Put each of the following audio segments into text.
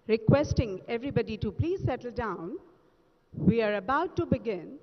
Requesting everybody to please settle down. We are about to begin.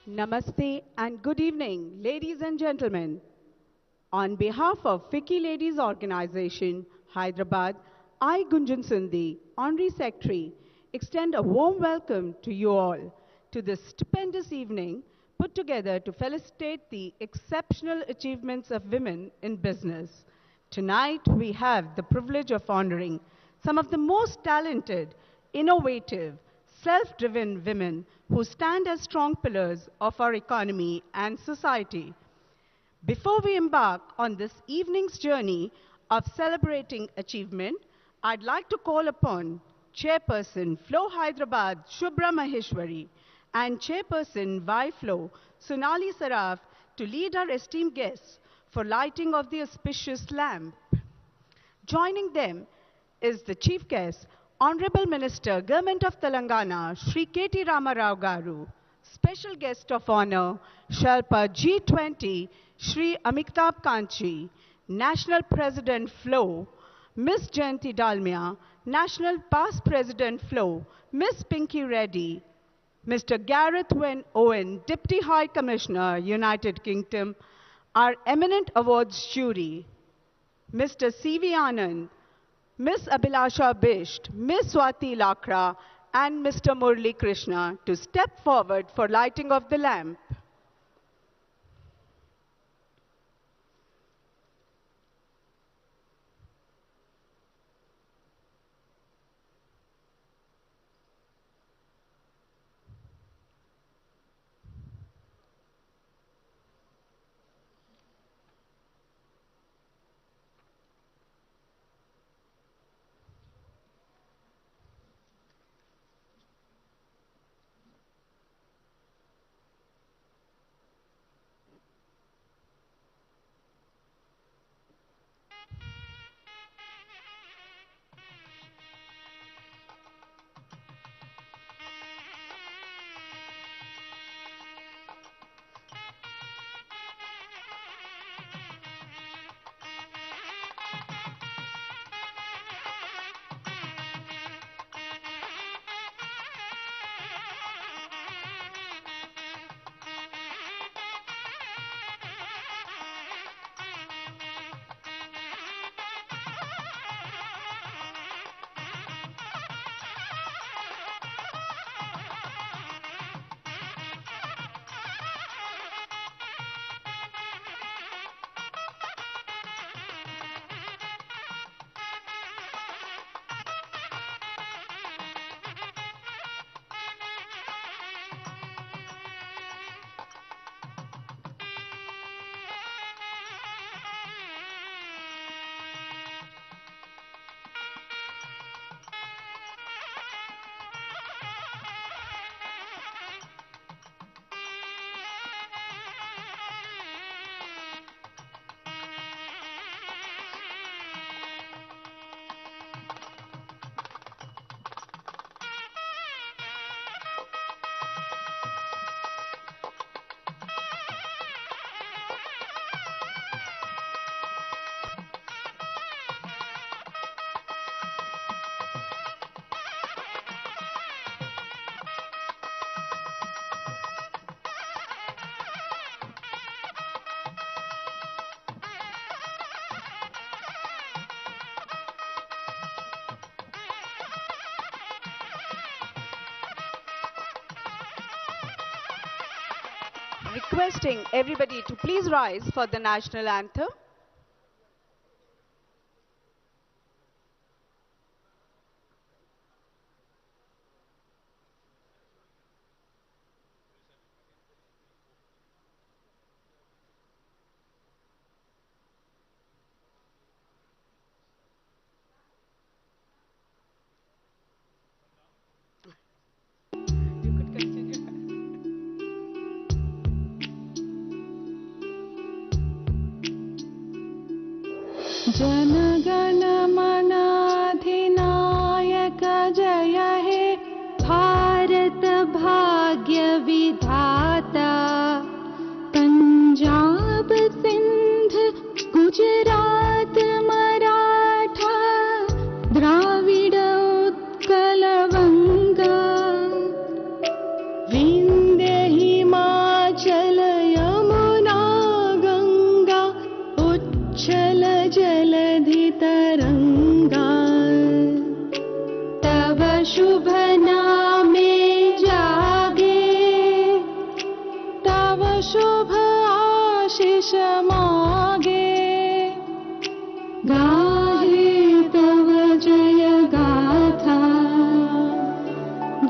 Namaste and good evening, ladies and gentlemen. On behalf of Fiki Ladies Organization, Hyderabad, I, Gunjan Sindhi, Honorary Secretary, extend a warm welcome to you all to this stupendous evening put together to felicitate the exceptional achievements of women in business. Tonight, we have the privilege of honoring some of the most talented, innovative, self-driven women who stand as strong pillars of our economy and society. Before we embark on this evening's journey of celebrating achievement, I'd like to call upon Chairperson FLO Hyderabad Shubhra Maheshwari and Chairperson FLO Sonali Saraf to lead our esteemed guests for lighting of the auspicious lamp. Joining them is the Chief Guest, Honorable Minister, Government of Telangana, Shri KT Ramarao Garu. Special Guest of Honor, Sherpa G20, Shri Amitabh Kanchi. National President FLO, Ms. Jayanti Dalmia. National Past President FLO, Ms. Pinky Reddy. Mr. Gareth Owen, Deputy High Commissioner, United Kingdom. Our eminent awards jury, Mr. C.V. Anand, Ms. Abhilasha Bisht, Ms. Swati Lakra, and Mr. Murli Krishna to step forward for lighting of the lamp. Requesting everybody to please rise for the national anthem. You could continue. शुभ नामे जागे, तव शुभ आशीष मागे, गाहे तव जय गाथा,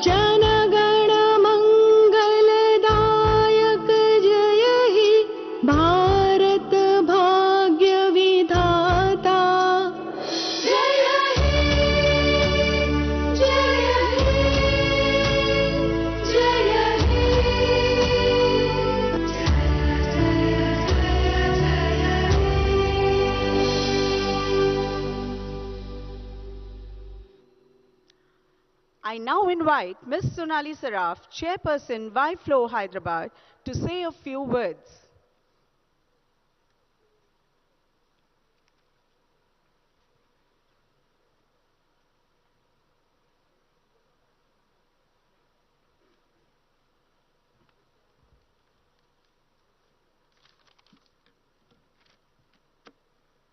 जनगण मंगलदायक जय ही भारत भाग्य विधाता। जय हे, जय हे, जय हे, जय I now invite Ms. Sonali Saraf, Chairperson, FLO Hyderabad, to say a few words.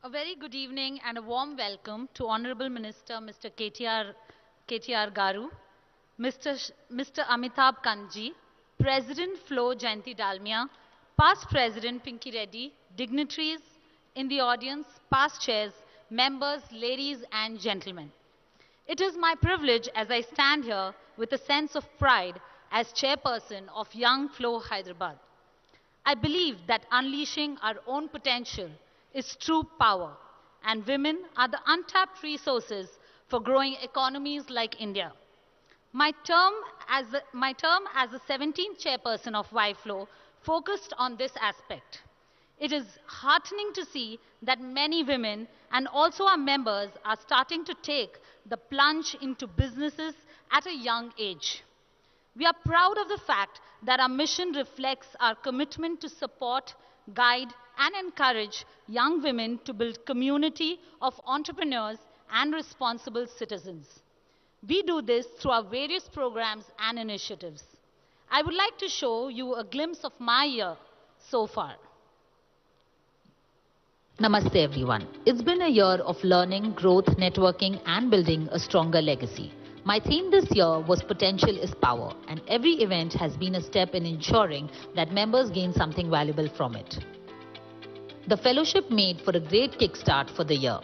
A very good evening and a warm welcome to Honorable Minister Mr. KTR Garu, Mr. Amitabh Kanji, President FLO Jayanti Dalmia, past President Pinky Reddy, dignitaries in the audience, past chairs, members, ladies and gentlemen. It is my privilege as I stand here with a sense of pride as chairperson of Young FLO Hyderabad. I believe that unleashing our own potential is true power, and women are the untapped resources for growing economies like India. My term as the 17th chairperson of FLO focused on this aspect. It is heartening to see that many women and also our members are starting to take the plunge into businesses at a young age. We are proud of the fact that our mission reflects our commitment to support, guide, and encourage young women to build community of entrepreneurs and responsible citizens. We do this through our various programs and initiatives. I would like to show you a glimpse of my year so far. Namaste everyone. It's been a year of learning, growth, networking and building a stronger legacy. My theme this year was Potential is Power, and every event has been a step in ensuring that members gain something valuable from it. The fellowship made for a great kickstart for the year.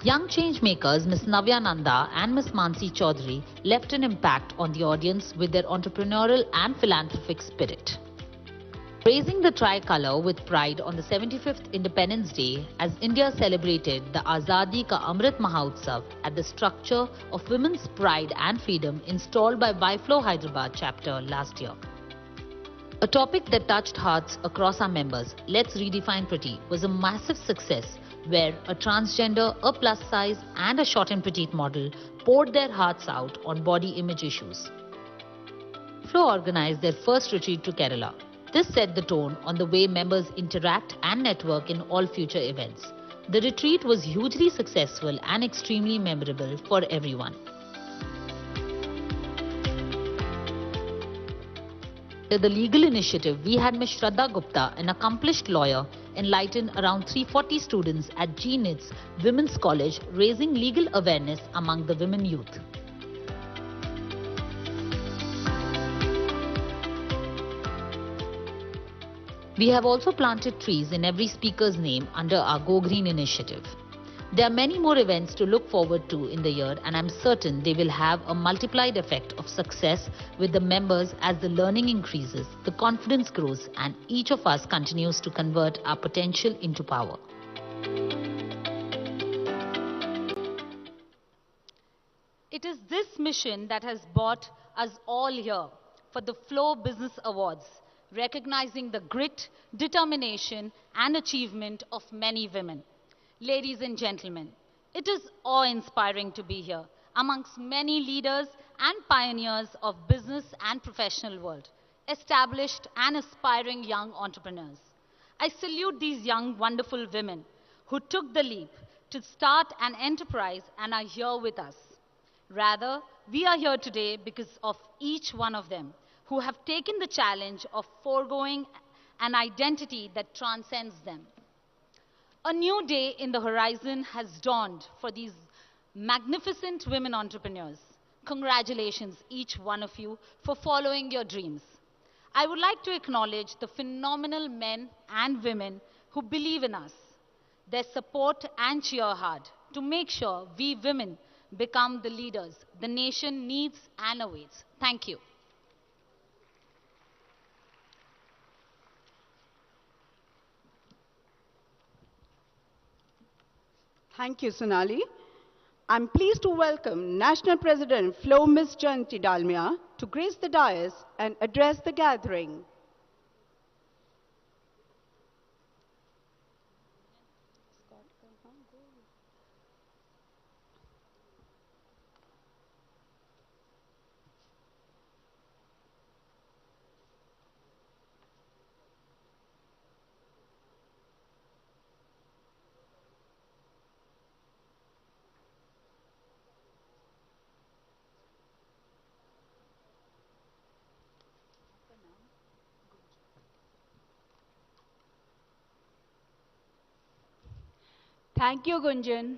Young changemakers Ms. Navya Nanda and Ms. Mansi Chaudhary left an impact on the audience with their entrepreneurial and philanthropic spirit. Raising the tricolour with pride on the 75th Independence Day as India celebrated the Azadi Ka Amrit Mahotsav at the structure of Women's Pride and Freedom installed by FLO Hyderabad chapter last year. A topic that touched hearts across our members, Let's Redefine Pretty, was a massive success where a transgender, a plus size and a short and petite model poured their hearts out on body image issues. FLO organized their first retreat to Kerala. This set the tone on the way members interact and network in all future events. The retreat was hugely successful and extremely memorable for everyone. The legal initiative, we had Ms. Shraddha Gupta, an accomplished lawyer, enlighten around 340 students at GNIT's Women's College, raising legal awareness among the women youth. We have also planted trees in every speaker's name under our Go Green initiative. There are many more events to look forward to in the year, and I'm certain they will have a multiplied effect of success with the members as the learning increases, the confidence grows, and each of us continues to convert our potential into power. It is this mission that has brought us all here for the FLO Business Awards, recognizing the grit, determination, and achievement of many women. Ladies and gentlemen, it is awe-inspiring to be here amongst many leaders and pioneers of business and professional world, established and aspiring young entrepreneurs. I salute these young, wonderful women who took the leap to start an enterprise and are here with us. Rather, we are here today because of each one of them who have taken the challenge of foregoing an identity that transcends them. A new day in the horizon has dawned for these magnificent women entrepreneurs. Congratulations, each one of you, for following your dreams. I would like to acknowledge the phenomenal men and women who believe in us. Their support and cheer hard to make sure we women become the leaders the nation needs and awaits. Thank you. Thank you, Sonali. I'm pleased to welcome National President FLO Ms. Jayanti Dalmia to grace the dais and address the gathering. Thank you, Gunjan.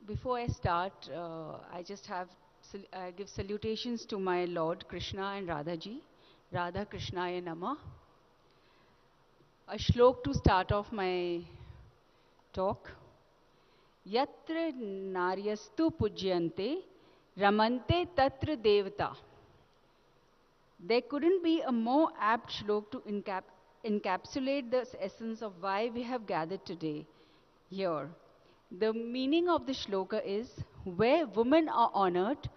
Before I start, I just have I give salutations to my Lord Krishna and Radhaji. Radha Krishnaya Nama. A shlok to start off my talk. Yatra naryastu pujyante ramante tatra devata. There couldn't be a more apt shlok to encapsulate the essence of why we have gathered today here. The meaning of the shloka is, where women are honored,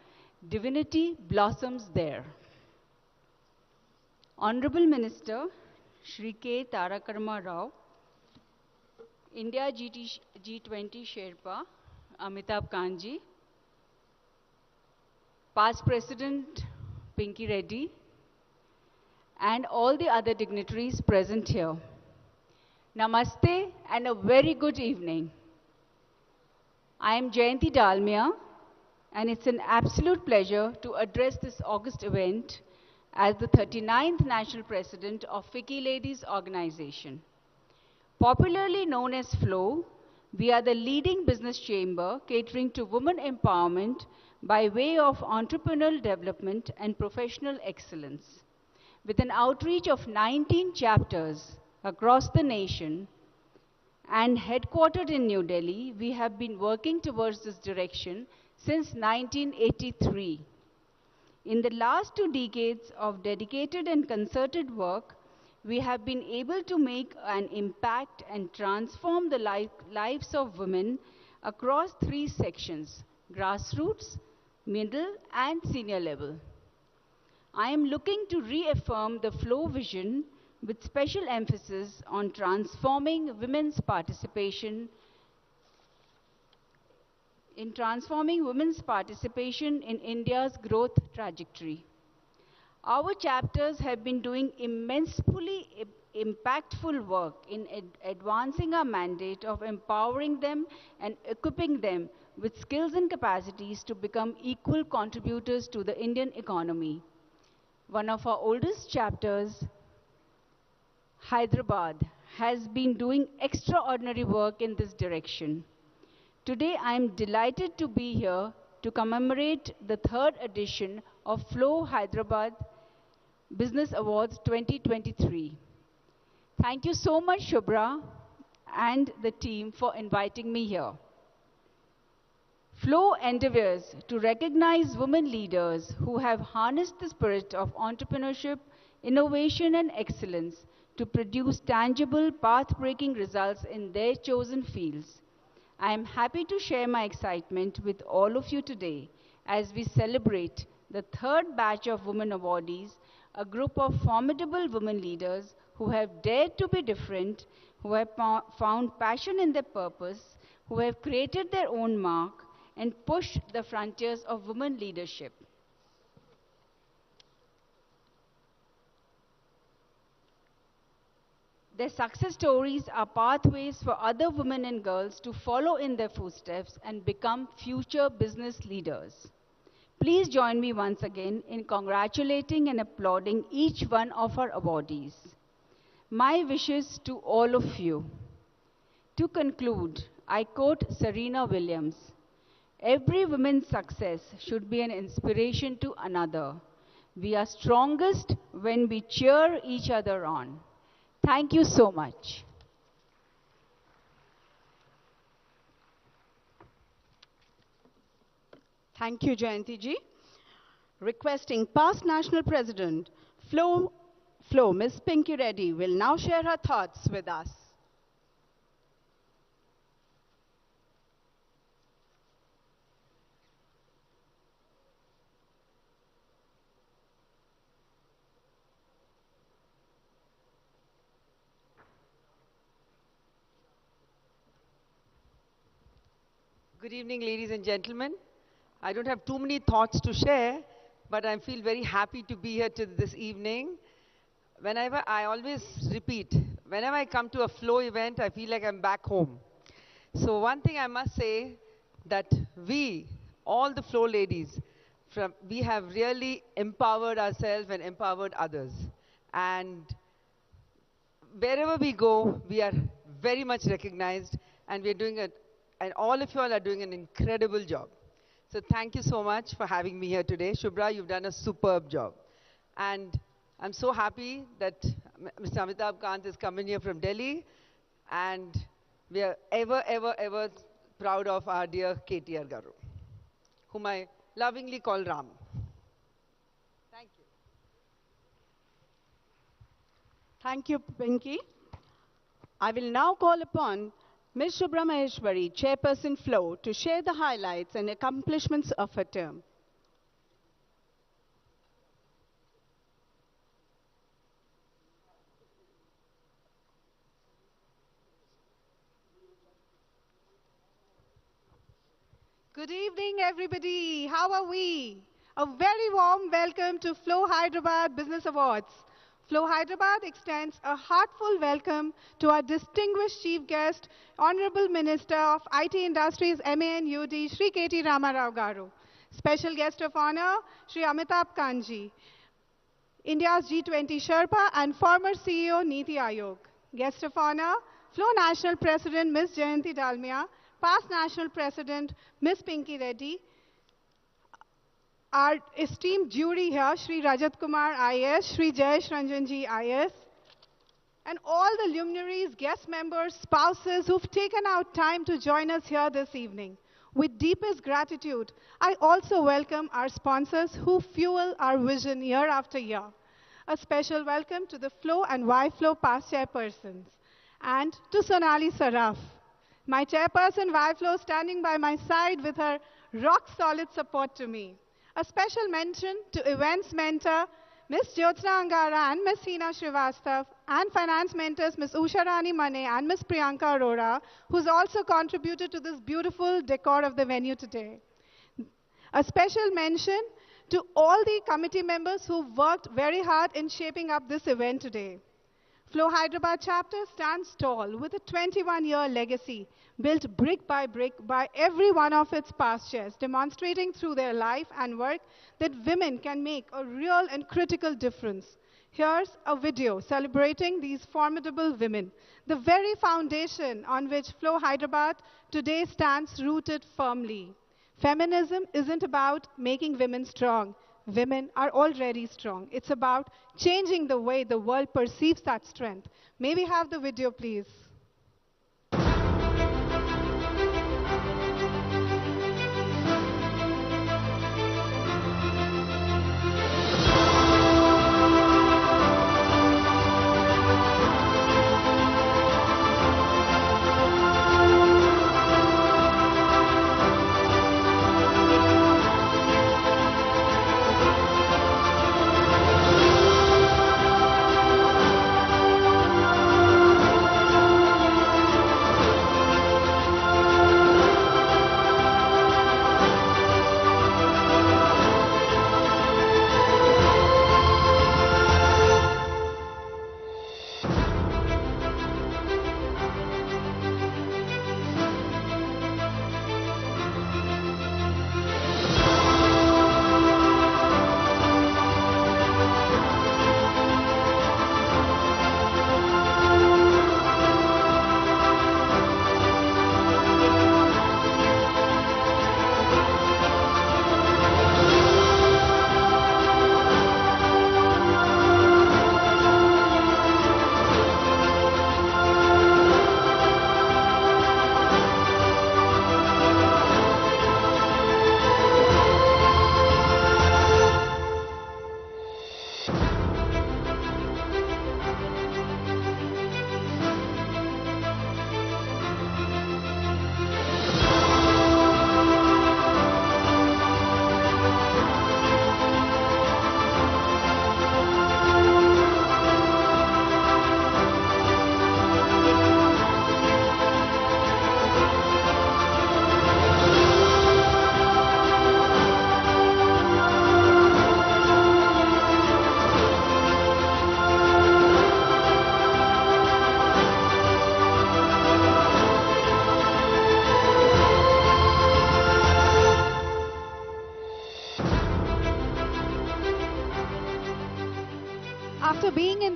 divinity blossoms there. Honorable Minister Shri K. Tarakarma Rao, India G20 Sherpa, Amitabh Kanji, Past President Pinky Reddy, and all the other dignitaries present here. Namaste and a very good evening. I am Jayanti Dalmia, and it's an absolute pleasure to address this august event as the 39th National President of FICCI Ladies Organization. Popularly known as FLO, we are the leading business chamber catering to women empowerment by way of entrepreneurial development and professional excellence. With an outreach of 19 chapters across the nation and headquartered in New Delhi, we have been working towards this direction since 1983. In the last 2 decades of dedicated and concerted work, we have been able to make an impact and transform the lives of women across 3 sections: grassroots, middle, and senior level. I am looking to reaffirm the FLO vision with special emphasis on transforming women's participation in India's growth trajectory. Our chapters have been doing immensely impactful work in advancing our mandate of empowering them and equipping them with skills and capacities to become equal contributors to the Indian economy. One of our oldest chapters, Hyderabad, has been doing extraordinary work in this direction. Today, I am delighted to be here to commemorate the 3rd edition of FLO Hyderabad Business Awards 2023. Thank you so much, Shubhra and the team, for inviting me here. FLO endeavors to recognize women leaders who have harnessed the spirit of entrepreneurship, innovation, and excellence to produce tangible, path-breaking results in their chosen fields. I am happy to share my excitement with all of you today as we celebrate the 3rd batch of women awardees, a group of formidable women leaders who have dared to be different, who have found passion in their purpose, who have created their own mark, and pushed the frontiers of women leadership. Their success stories are pathways for other women and girls to follow in their footsteps and become future business leaders. Please join me once again in congratulating and applauding each one of our awardees. My wishes to all of you. To conclude, I quote Serena Williams, "Every woman's success should be an inspiration to another. We are strongest when we cheer each other on." Thank you so much. Thank you, Jayanti ji. Requesting past National President, FLO, Ms. Pinky Reddy, will now share her thoughts with us. Good evening, ladies and gentlemen. I don't have too many thoughts to share, but I feel very happy to be here this evening. I always repeat, whenever I come to a FLO event, I feel like I'm back home. So one thing I must say, that we, all the FLO ladies, we have really empowered ourselves and empowered others. And wherever we go, we are very much recognized, and we're doing it, and all of you all are doing an incredible job. So thank you so much for having me here today. Shubhra, you've done a superb job. And I'm so happy that Mr. Amitabh Kant is coming here from Delhi, and we are ever, ever, ever proud of our dear KTR Garu, whom I lovingly call Ram. Thank you. Thank you, Pinky. I will now call upon Ms. Shubhra Maheshwari, Chairperson FLO, to share the highlights and accomplishments of her term. Good evening, everybody. How are we? A very warm welcome to FLO Hyderabad Business Awards. FLO Hyderabad extends a heartfelt welcome to our distinguished chief guest, Honorable Minister of IT Industries, MANUD, Shri KT Ramarao Garu. Special guest of honor, Shri Amitabh Kanji, India's G20 Sherpa and former CEO, Niti Aayog. Guest of honor, FLO National President, Ms. Jayanti Dalmia, past National President, Ms. Pinky Reddy, our esteemed jury here, Shri Rajat Kumar IS, Shri Jayesh Ranjanji IS, and all the luminaries, guest members, spouses who've taken out time to join us here this evening. With deepest gratitude, I also welcome our sponsors who fuel our vision year after year. A special welcome to the FLO and YFLO past chairpersons, and to Sonali Saraf, my chairperson YFLO, standing by my side with her rock-solid support to me. A special mention to events mentor Ms. Jyotsna Angara and Ms. Hina Srivastav, and finance mentors Ms. Usha Rani Mane and Ms. Priyanka Arora, who's also contributed to this beautiful decor of the venue today. A special mention to all the committee members who worked very hard in shaping up this event today. FLO Hyderabad chapter stands tall with a 21-year legacy built brick by every one of its past chairs, demonstrating through their life and work that women can make a real and critical difference. Here's a video celebrating these formidable women, the very foundation on which FLO Hyderabad today stands rooted firmly. Feminism isn't about making women strong. Women are already strong. It's about changing the way the world perceives that strength. May we have the video, please?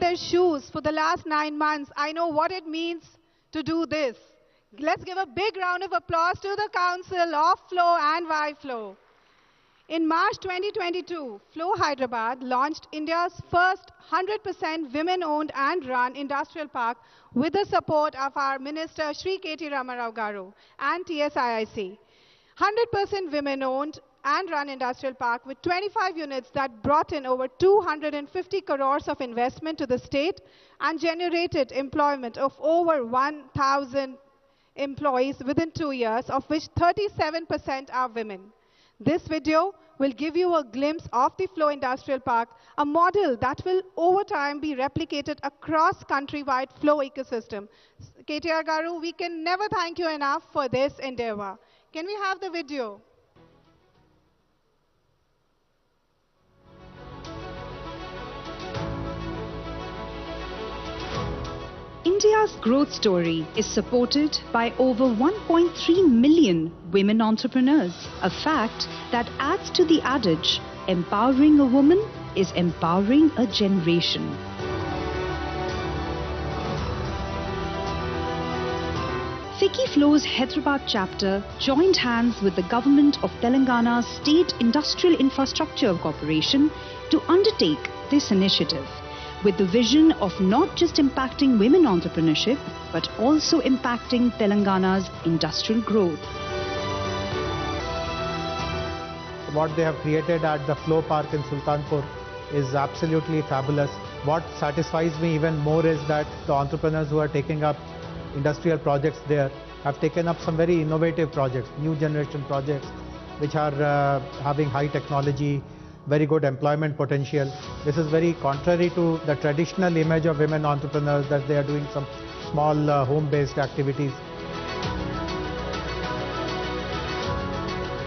their shoes for the last 9 months. I know what it means to do this. Let's give a big round of applause to the Council of FLO and YFLO. In March 2022, FLO Hyderabad launched India's first 100% women-owned and run industrial park with the support of our Minister Shri KT Ramarao Garu and TSIIC. 100% women-owned and run industrial park with 25 units that brought in over 250 crores of investment to the state and generated employment of over 1,000 employees within 2 years, of which 37% are women. This video will give you a glimpse of the FLO Industrial Park, a model that will over time be replicated across countrywide FLO ecosystem. KTR Garu, we can never thank you enough for this endeavor. Can we have the video? India's growth story is supported by over 1.3 million women entrepreneurs, a fact that adds to the adage, empowering a woman is empowering a generation. FICCI FLO's Hyderabad chapter joined hands with the government of Telangana's State Industrial Infrastructure Corporation to undertake this initiative, with the vision of not just impacting women entrepreneurship, but also impacting Telangana's industrial growth. What they have created at the FLO Park in Sultanpur is absolutely fabulous. What satisfies me even more is that the entrepreneurs who are taking up industrial projects there have taken up some very innovative projects, new generation projects, which are having high technology, very good employment potential. This is very contrary to the traditional image of women entrepreneurs, that they are doing some small home-based activities.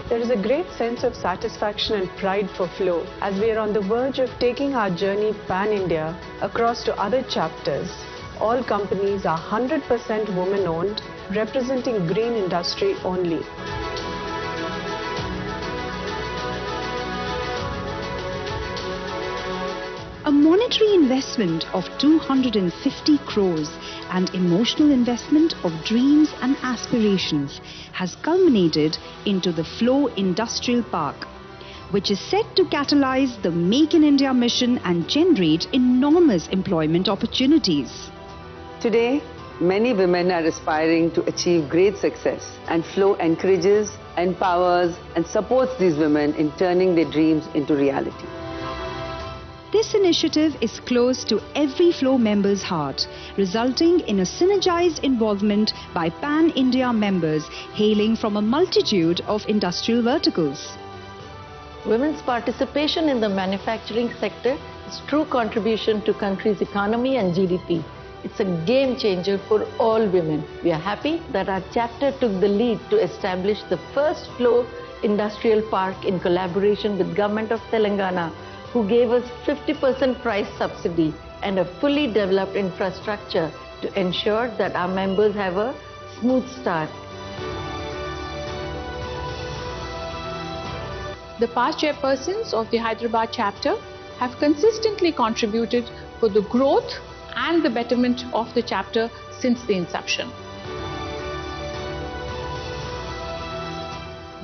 There is a great sense of satisfaction and pride for FLO as we are on the verge of taking our journey pan-India across to other chapters. All companies are 100% women-owned, representing green industry only. A monetary investment of 250 crores and emotional investment of dreams and aspirations has culminated into the FLO Industrial Park, which is set to catalyze the Make in India mission and generate enormous employment opportunities. Today, many women are aspiring to achieve great success, and FLO encourages, empowers and supports these women in turning their dreams into reality. This initiative is close to every FLO member's heart, resulting in a synergized involvement by pan-India members hailing from a multitude of industrial verticals. Women's participation in the manufacturing sector is true contribution to country's economy and GDP. It's a game changer for all women. We are happy that our chapter took the lead to establish the first FLO Industrial Park in collaboration with Government of Telangana, who gave us 50% price subsidy and a fully developed infrastructure to ensure that our members have a smooth start. The past chairpersons of the Hyderabad chapter have consistently contributed for the growth and the betterment of the chapter since the inception.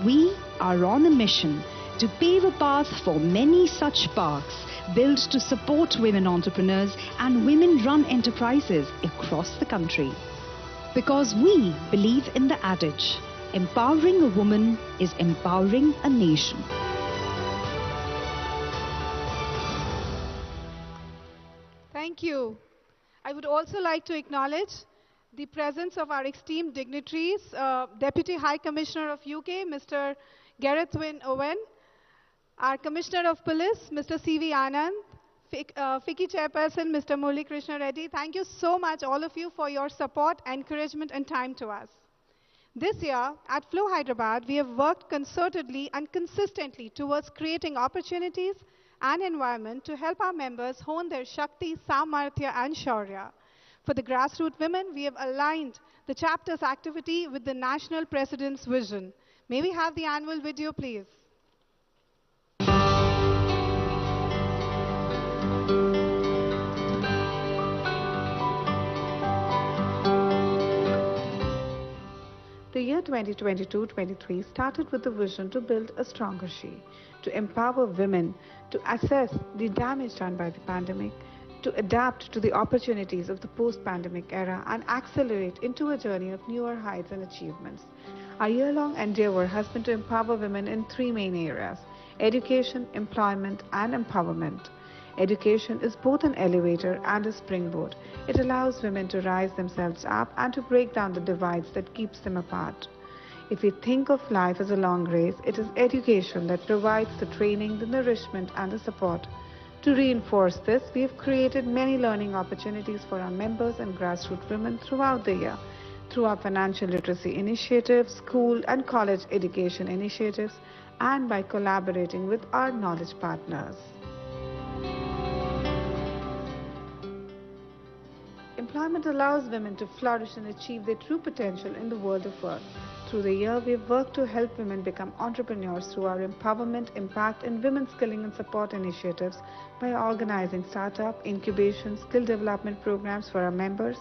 We are on a mission to pave a path for many such parks built to support women entrepreneurs and women-run enterprises across the country. Because we believe in the adage, empowering a woman is empowering a nation. Thank you. I would also like to acknowledge the presence of our esteemed dignitaries, Deputy High Commissioner of UK, Mr. Gareth Wynne Owen, our Commissioner of Police, Mr. CV Anand, FICCI Chairperson, Mr. Murli Krishna Reddy. Thank you so much, all of you, for your support, encouragement and time to us. This year, at FLO Hyderabad, we have worked concertedly and consistently towards creating opportunities and environment to help our members hone their Shakti, Samarthya and Shaurya. For the grassroots women, we have aligned the chapter's activity with the National President's vision. May we have the annual video, please? 2022-23 started with the vision to build a stronger she, to empower women to assess the damage done by the pandemic, to adapt to the opportunities of the post-pandemic era and accelerate into a journey of newer heights and achievements. Our year-long endeavor has been to empower women in three main areas: education, employment, and empowerment. Education is both an elevator and a springboard. It allows women to rise themselves up and to break down the divides that keeps them apart. If we think of life as a long race, it is education that provides the training, the nourishment, and the support. To reinforce this, we have created many learning opportunities for our members and grassroots women throughout the year, through our financial literacy initiatives, school and college education initiatives, and by collaborating with our knowledge partners. Employment allows women to flourish and achieve their true potential in the world of work. Through the year, we have worked to help women become entrepreneurs through our empowerment, impact, and women skilling and support initiatives by organizing startup, incubation, skill development programs for our members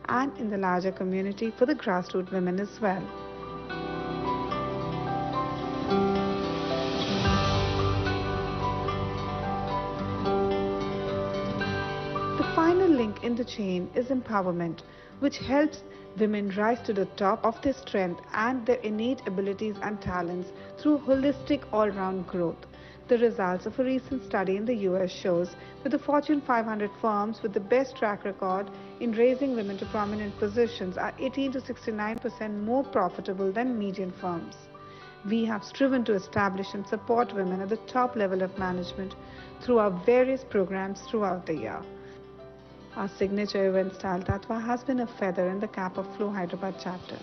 and in the larger community for the grassroots women as well. The final link in the chain is empowerment, which helps women rise to the top of their strength and their innate abilities and talents through holistic all-round growth. The results of a recent study in the US shows that the Fortune 500 firms with the best track record in raising women to prominent positions are 18 to 69% more profitable than median firms. We have striven to establish and support women at the top level of management through our various programs throughout the year. Our signature event Style Tattva has been a feather in the cap of FLO Hyderabad chapter.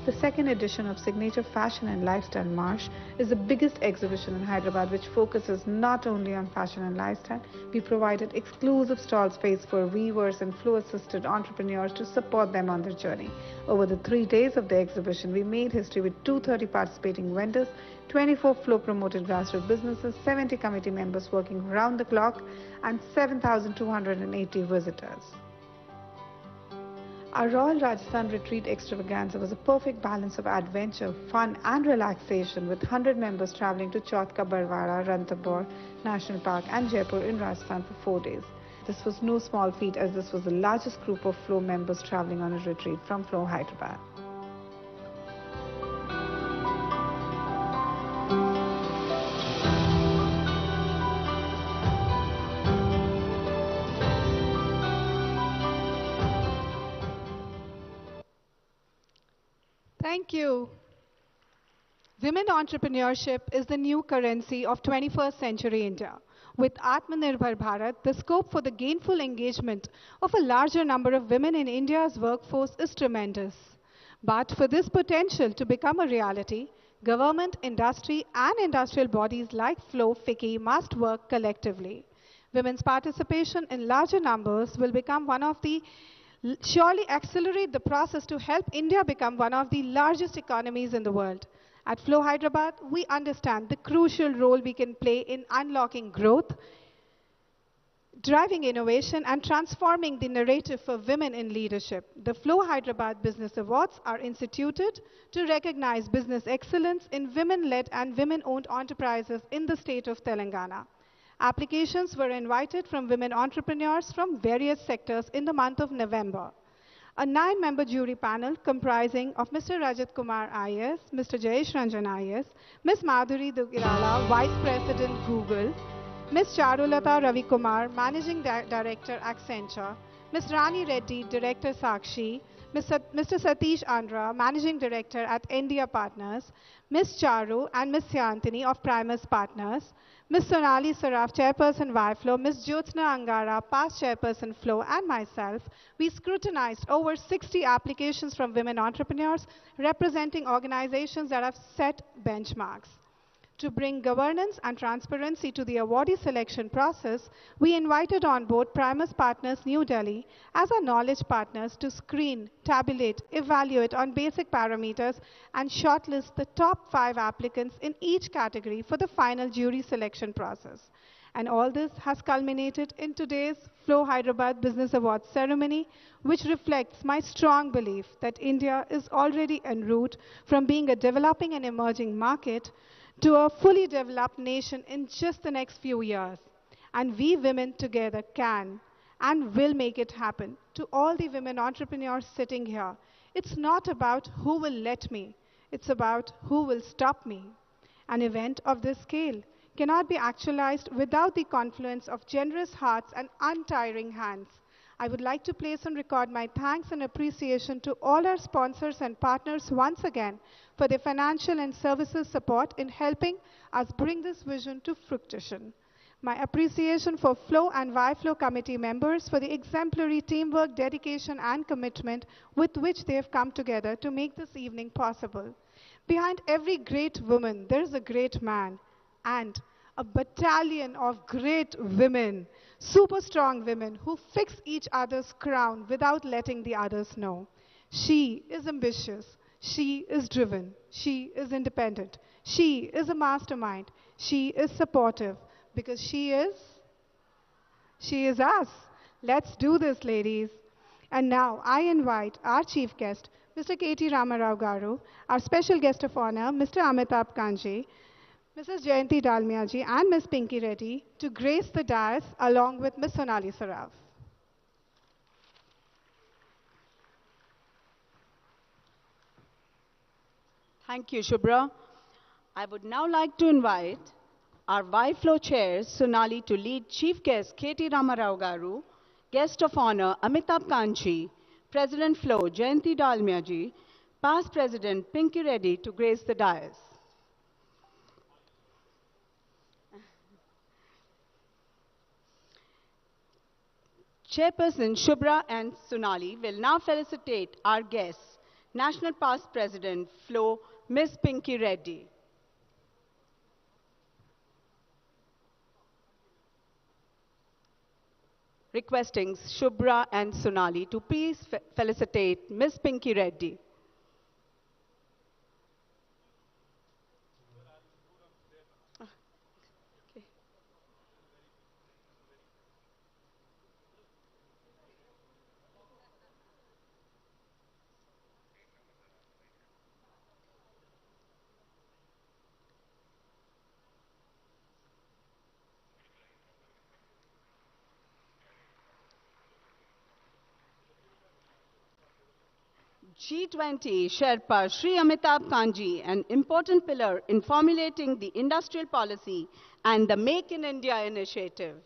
The second edition of Signature Fashion and Lifestyle March is the biggest exhibition in Hyderabad which focuses not only on fashion and lifestyle. We provided exclusive stall space for weavers and FLO-assisted entrepreneurs to support them on their journey. Over the 3 days of the exhibition, we made history with 230 participating vendors, 24 FLO-promoted grassroots businesses, 70 committee members working round the clock, and 7,280 visitors. Our Royal Rajasthan Retreat Extravaganza was a perfect balance of adventure, fun and relaxation with 100 members travelling to Chautka Barwara, Ranthambore National Park and Jaipur in Rajasthan for 4 days. This was no small feat as this was the largest group of FLO members travelling on a retreat from FLO Hyderabad. Thank you. Women entrepreneurship is the new currency of 21st century India. With Atmanirbhar Bharat, the scope for the gainful engagement of a larger number of women in India's workforce is tremendous. But for this potential to become a reality, government, industry and industrial bodies like FLO, FICCI must work collectively. Women's participation in larger numbers will become surely accelerate the process to help India become one of the largest economies in the world. At FLO Hyderabad, we understand the crucial role we can play in unlocking growth, driving innovation, and transforming the narrative for women in leadership. The FLO Hyderabad Business Awards are instituted to recognize business excellence in women-led and women-owned enterprises in the state of Telangana. Applications were invited from women entrepreneurs from various sectors in the month of November. A 9-member jury panel comprising of Mr. Rajat Kumar IAS, Mr. Jayesh Ranjan IAS, Ms. Madhuri Dugirala, Vice President Google, Ms. Charulata Ravi Kumar, Managing Director Accenture, Ms. Rani Reddy, Director Sakshi, Mr. Satish Andra, Managing Director at India Partners, Ms. Charu and Ms. Syantini of Primus Partners, Ms. Sonali Saraf, Chairperson YFLO, Ms. Jyotsna Angara, past Chairperson FLO, and myself, we scrutinized over 60 applications from women entrepreneurs representing organizations that have set benchmarks. To bring governance and transparency to the awardee selection process, we invited on board Primus Partners New Delhi as our knowledge partners to screen, tabulate, evaluate on basic parameters and shortlist the top 5 applicants in each category for the final jury selection process. And all this has culminated in today's FLO Hyderabad Business Awards ceremony, which reflects my strong belief that India is already en route from being a developing and emerging market to a fully developed nation in just the next few years. And we women together can and will make it happen. To all the women entrepreneurs sitting here, it's not about who will let me, it's about who will stop me. An event of this scale cannot be actualized without the confluence of generous hearts and untiring hands. I would like to place on record my thanks and appreciation to all our sponsors and partners once again for their financial and services support in helping us bring this vision to fruition. My appreciation for FLO and YFLO committee members for the exemplary teamwork, dedication and commitment with which they have come together to make this evening possible. Behind every great woman, there is a great man and a battalion of great women, super strong women who fix each other's crown without letting the others know. She is ambitious. She is driven. She is independent. She is a mastermind. She is supportive because she is us. Let's do this, ladies. And now I invite our chief guest, Mr. K.T. Ramarao Garu, our special guest of honor, Mr. Amitabh Kanji, Mrs. Jayanti Dalmia ji, and Ms. Pinky Reddy to grace the dais along with Ms. Sonali Saraf. Thank you, Shubhra. I would now like to invite our YFLO chairs, Sonali, to lead Chief Guest K.T. Ramarao Garu, Guest of Honor Amitabh Kanji, President FLO Jayanti Dalmia ji, Past President Pinky Reddy to grace the dais. Chairperson Shubhra and Sonali will now felicitate our guests, National Past President FLO Ms. Pinky Reddy. Requesting Shubhra and Sonali to please felicitate Ms. Pinky Reddy. G20 Sherpa Shri Amitabh Kanji, an important pillar in formulating the industrial policy and the Make in India initiative.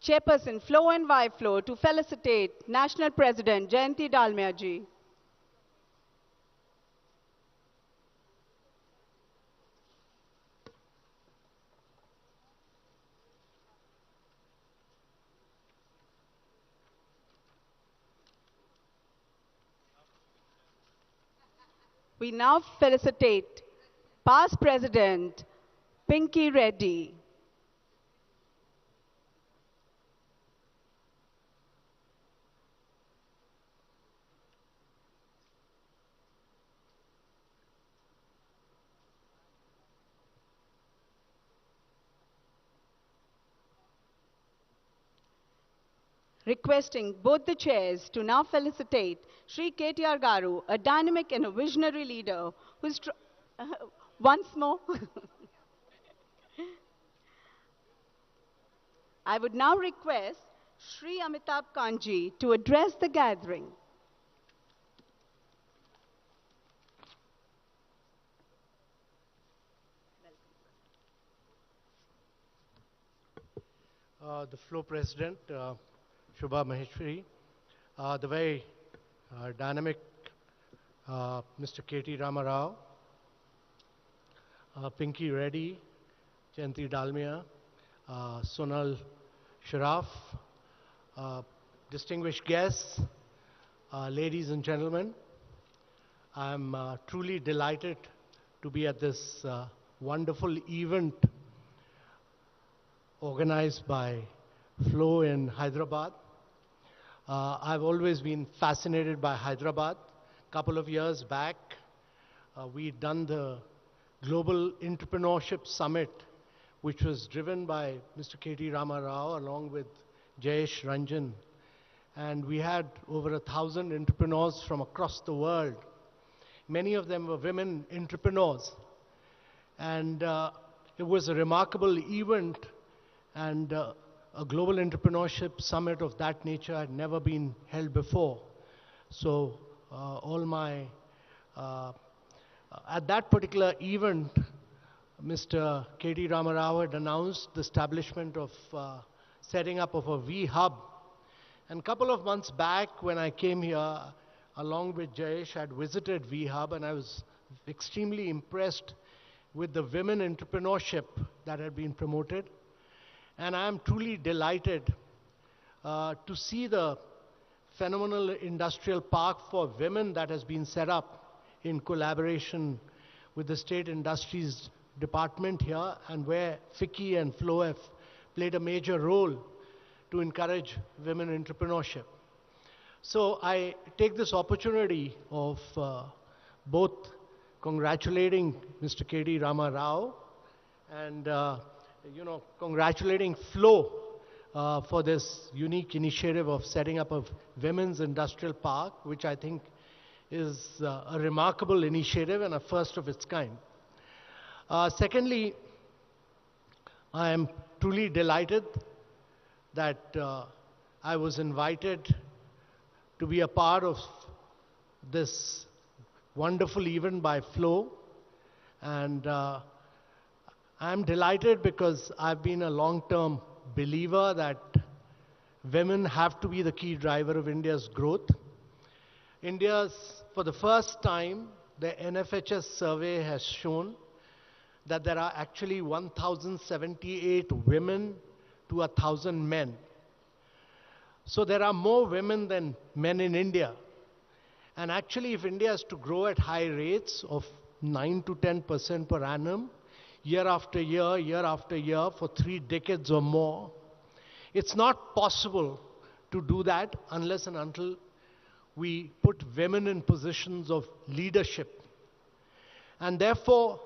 Chairperson FLO and YFLO to felicitate National President Jayanti Dalmia ji. We now felicitate Past President Pinky Reddy. Requesting both the chairs to now felicitate Shri KTR Garu, a dynamic and a visionary leader who's once more. I would now request Shri Amitabh Kanji to address the gathering. The FLO President, Shubha Maheshwari, the very dynamic Mr. K.T. Ramarao, Pinky Reddy, Jayanti Dalmia, Sonal Sharaf, distinguished guests, ladies and gentlemen, I'm truly delighted to be at this wonderful event organized by FLO in Hyderabad. I've always been fascinated by Hyderabad. A couple of years back, we'd done the Global Entrepreneurship Summit, which was driven by Mr. K.T. Rama Rao along with Jayesh Ranjan. And we had over 1,000 entrepreneurs from across the world. Many of them were women entrepreneurs. And it was a remarkable event, and a global entrepreneurship summit of that nature had never been held before. So at that particular event, Mr. K.T. Rama Rao had announced the establishment of setting up of a V-Hub. And a couple of months back when I came here, along with Jayesh, I had visited V-Hub, and I was extremely impressed with the women entrepreneurship that had been promoted. And I am truly delighted to see the phenomenal industrial park for women that has been set up in collaboration with the State Industries Department here, and where FICCI and FLO have played a major role to encourage women entrepreneurship. So I take this opportunity of both congratulating Mr. K.T. Rama Rao and congratulating FLO for this unique initiative of setting up a women's industrial park, which I think is a remarkable initiative and a first of its kind. Secondly, I am truly delighted that I was invited to be a part of this wonderful event by FLO. And I'm delighted because I've been a long-term believer that women have to be the key driver of India's growth. For the first time, the NFHS survey has shown that there are actually 1,078 women to 1,000 men. So there are more women than men in India. And actually, if India is to grow at high rates of 9 to 10% per annum, year after year, for 3 decades or more, it's not possible to do that unless and until we put women in positions of leadership. And therefore,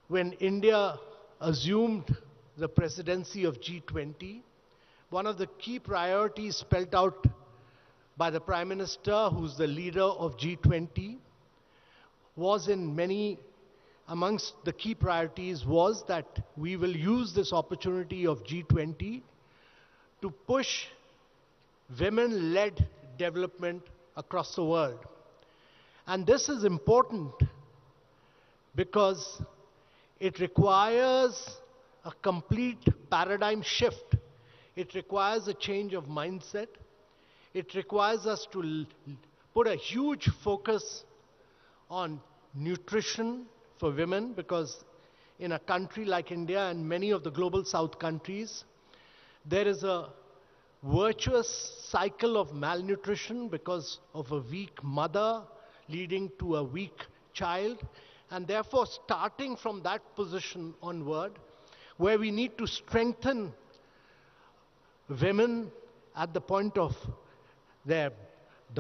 when India assumed the presidency of G20, one of the key priorities spelled out by the Prime Minister, who's the leader of G20, was amongst the key priorities was that we will use this opportunity of G20 to push women-led development across the world. And this is important because it requires a complete paradigm shift. It requires a change of mindset. It requires us to put a huge focus on nutrition for women, because in a country like India and many of the global south countries, there is a virtuous cycle of malnutrition because of a weak mother leading to a weak child. And therefore, starting from that position onward, where we need to strengthen women at the point of the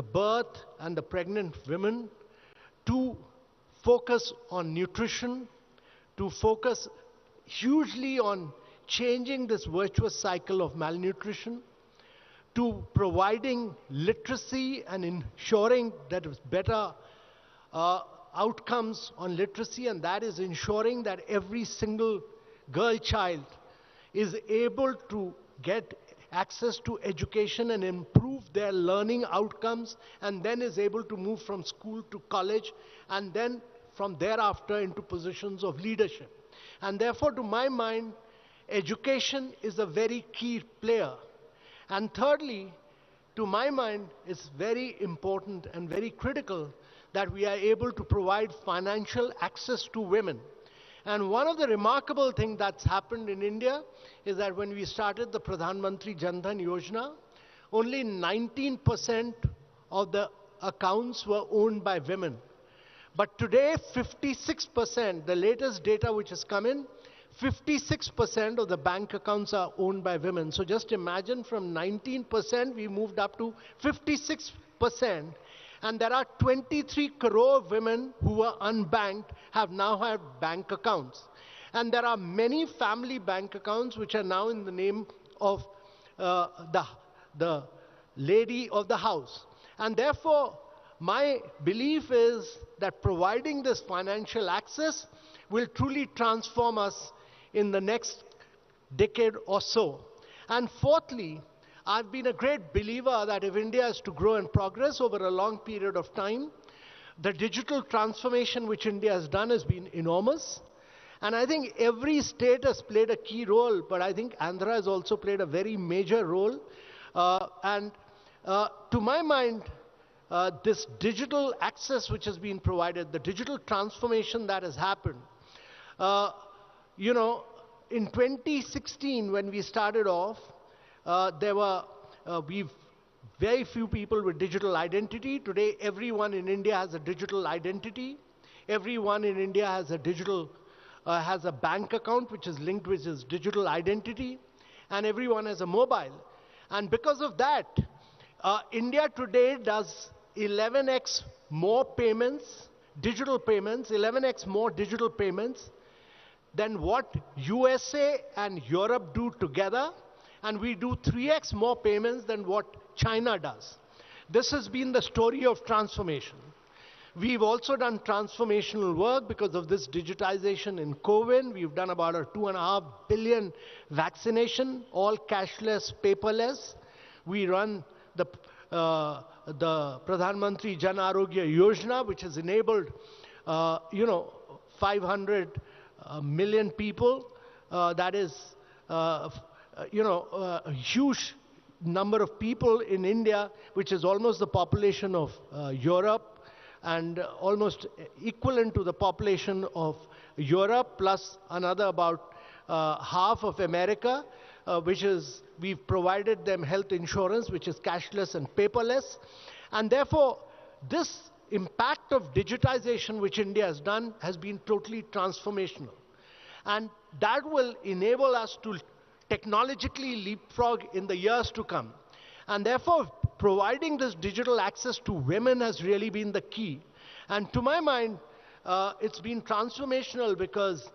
birth and the pregnant women, to focus on nutrition, to focus hugely on changing this virtuous cycle of malnutrition, to providing literacy and ensuring that there's better outcomes on literacy, and that is ensuring that every single girl child is able to get access to education and improve their learning outcomes, and then is able to move from school to college, and then from thereafter into positions of leadership. And therefore, to my mind, education is a very key player. And thirdly, to my mind, it's very important and very critical that we are able to provide financial access to women. And one of the remarkable things that's happened in India is that when we started the Pradhan Mantri Jan Dhan Yojana, only 19% of the accounts were owned by women. But today, 56%, the latest data which has come in, 56% of the bank accounts are owned by women. So just imagine, from 19% we moved up to 56%. And there are 23 crore women who were unbanked have now have bank accounts. And there are many family bank accounts which are now in the name of the lady of the house. And therefore, my belief is that providing this financial access will truly transform us in the next decade or so. And fourthly, I've been a great believer that if India is to grow and progress over a long period of time, the digital transformation which India has done has been enormous. And I think every state has played a key role, but I think Andhra has also played a very major role. To my mind, this digital access which has been provided, the digital transformation that has happened, you know, in 2016 when we started off, there were very few people with digital identity. Today, everyone in India has a digital identity. Everyone in India has a digital, has a bank account which is linked with his digital identity, and everyone has a mobile. And because of that, India today does 11x more payments, digital payments, 11x more digital payments than what USA and Europe do together. And we do 3x more payments than what China does. This has been the story of transformation. We've also done transformational work because of this digitization in COVID. We've done about a 2.5 billion vaccination, all cashless, paperless. We run the Pradhan Mantri Jan Arogya Yojana, which has enabled, 500 million people. That is, a huge number of people in India, which is almost the population of Europe, and almost equivalent to the population of Europe, plus another about half of America, which is, we've provided them health insurance, which is cashless and paperless. And therefore, this impact of digitization which India has done has been totally transformational. And that will enable us to technologically leapfrog in the years to come. And therefore, providing this digital access to women has really been the key. And to my mind, it's been transformational because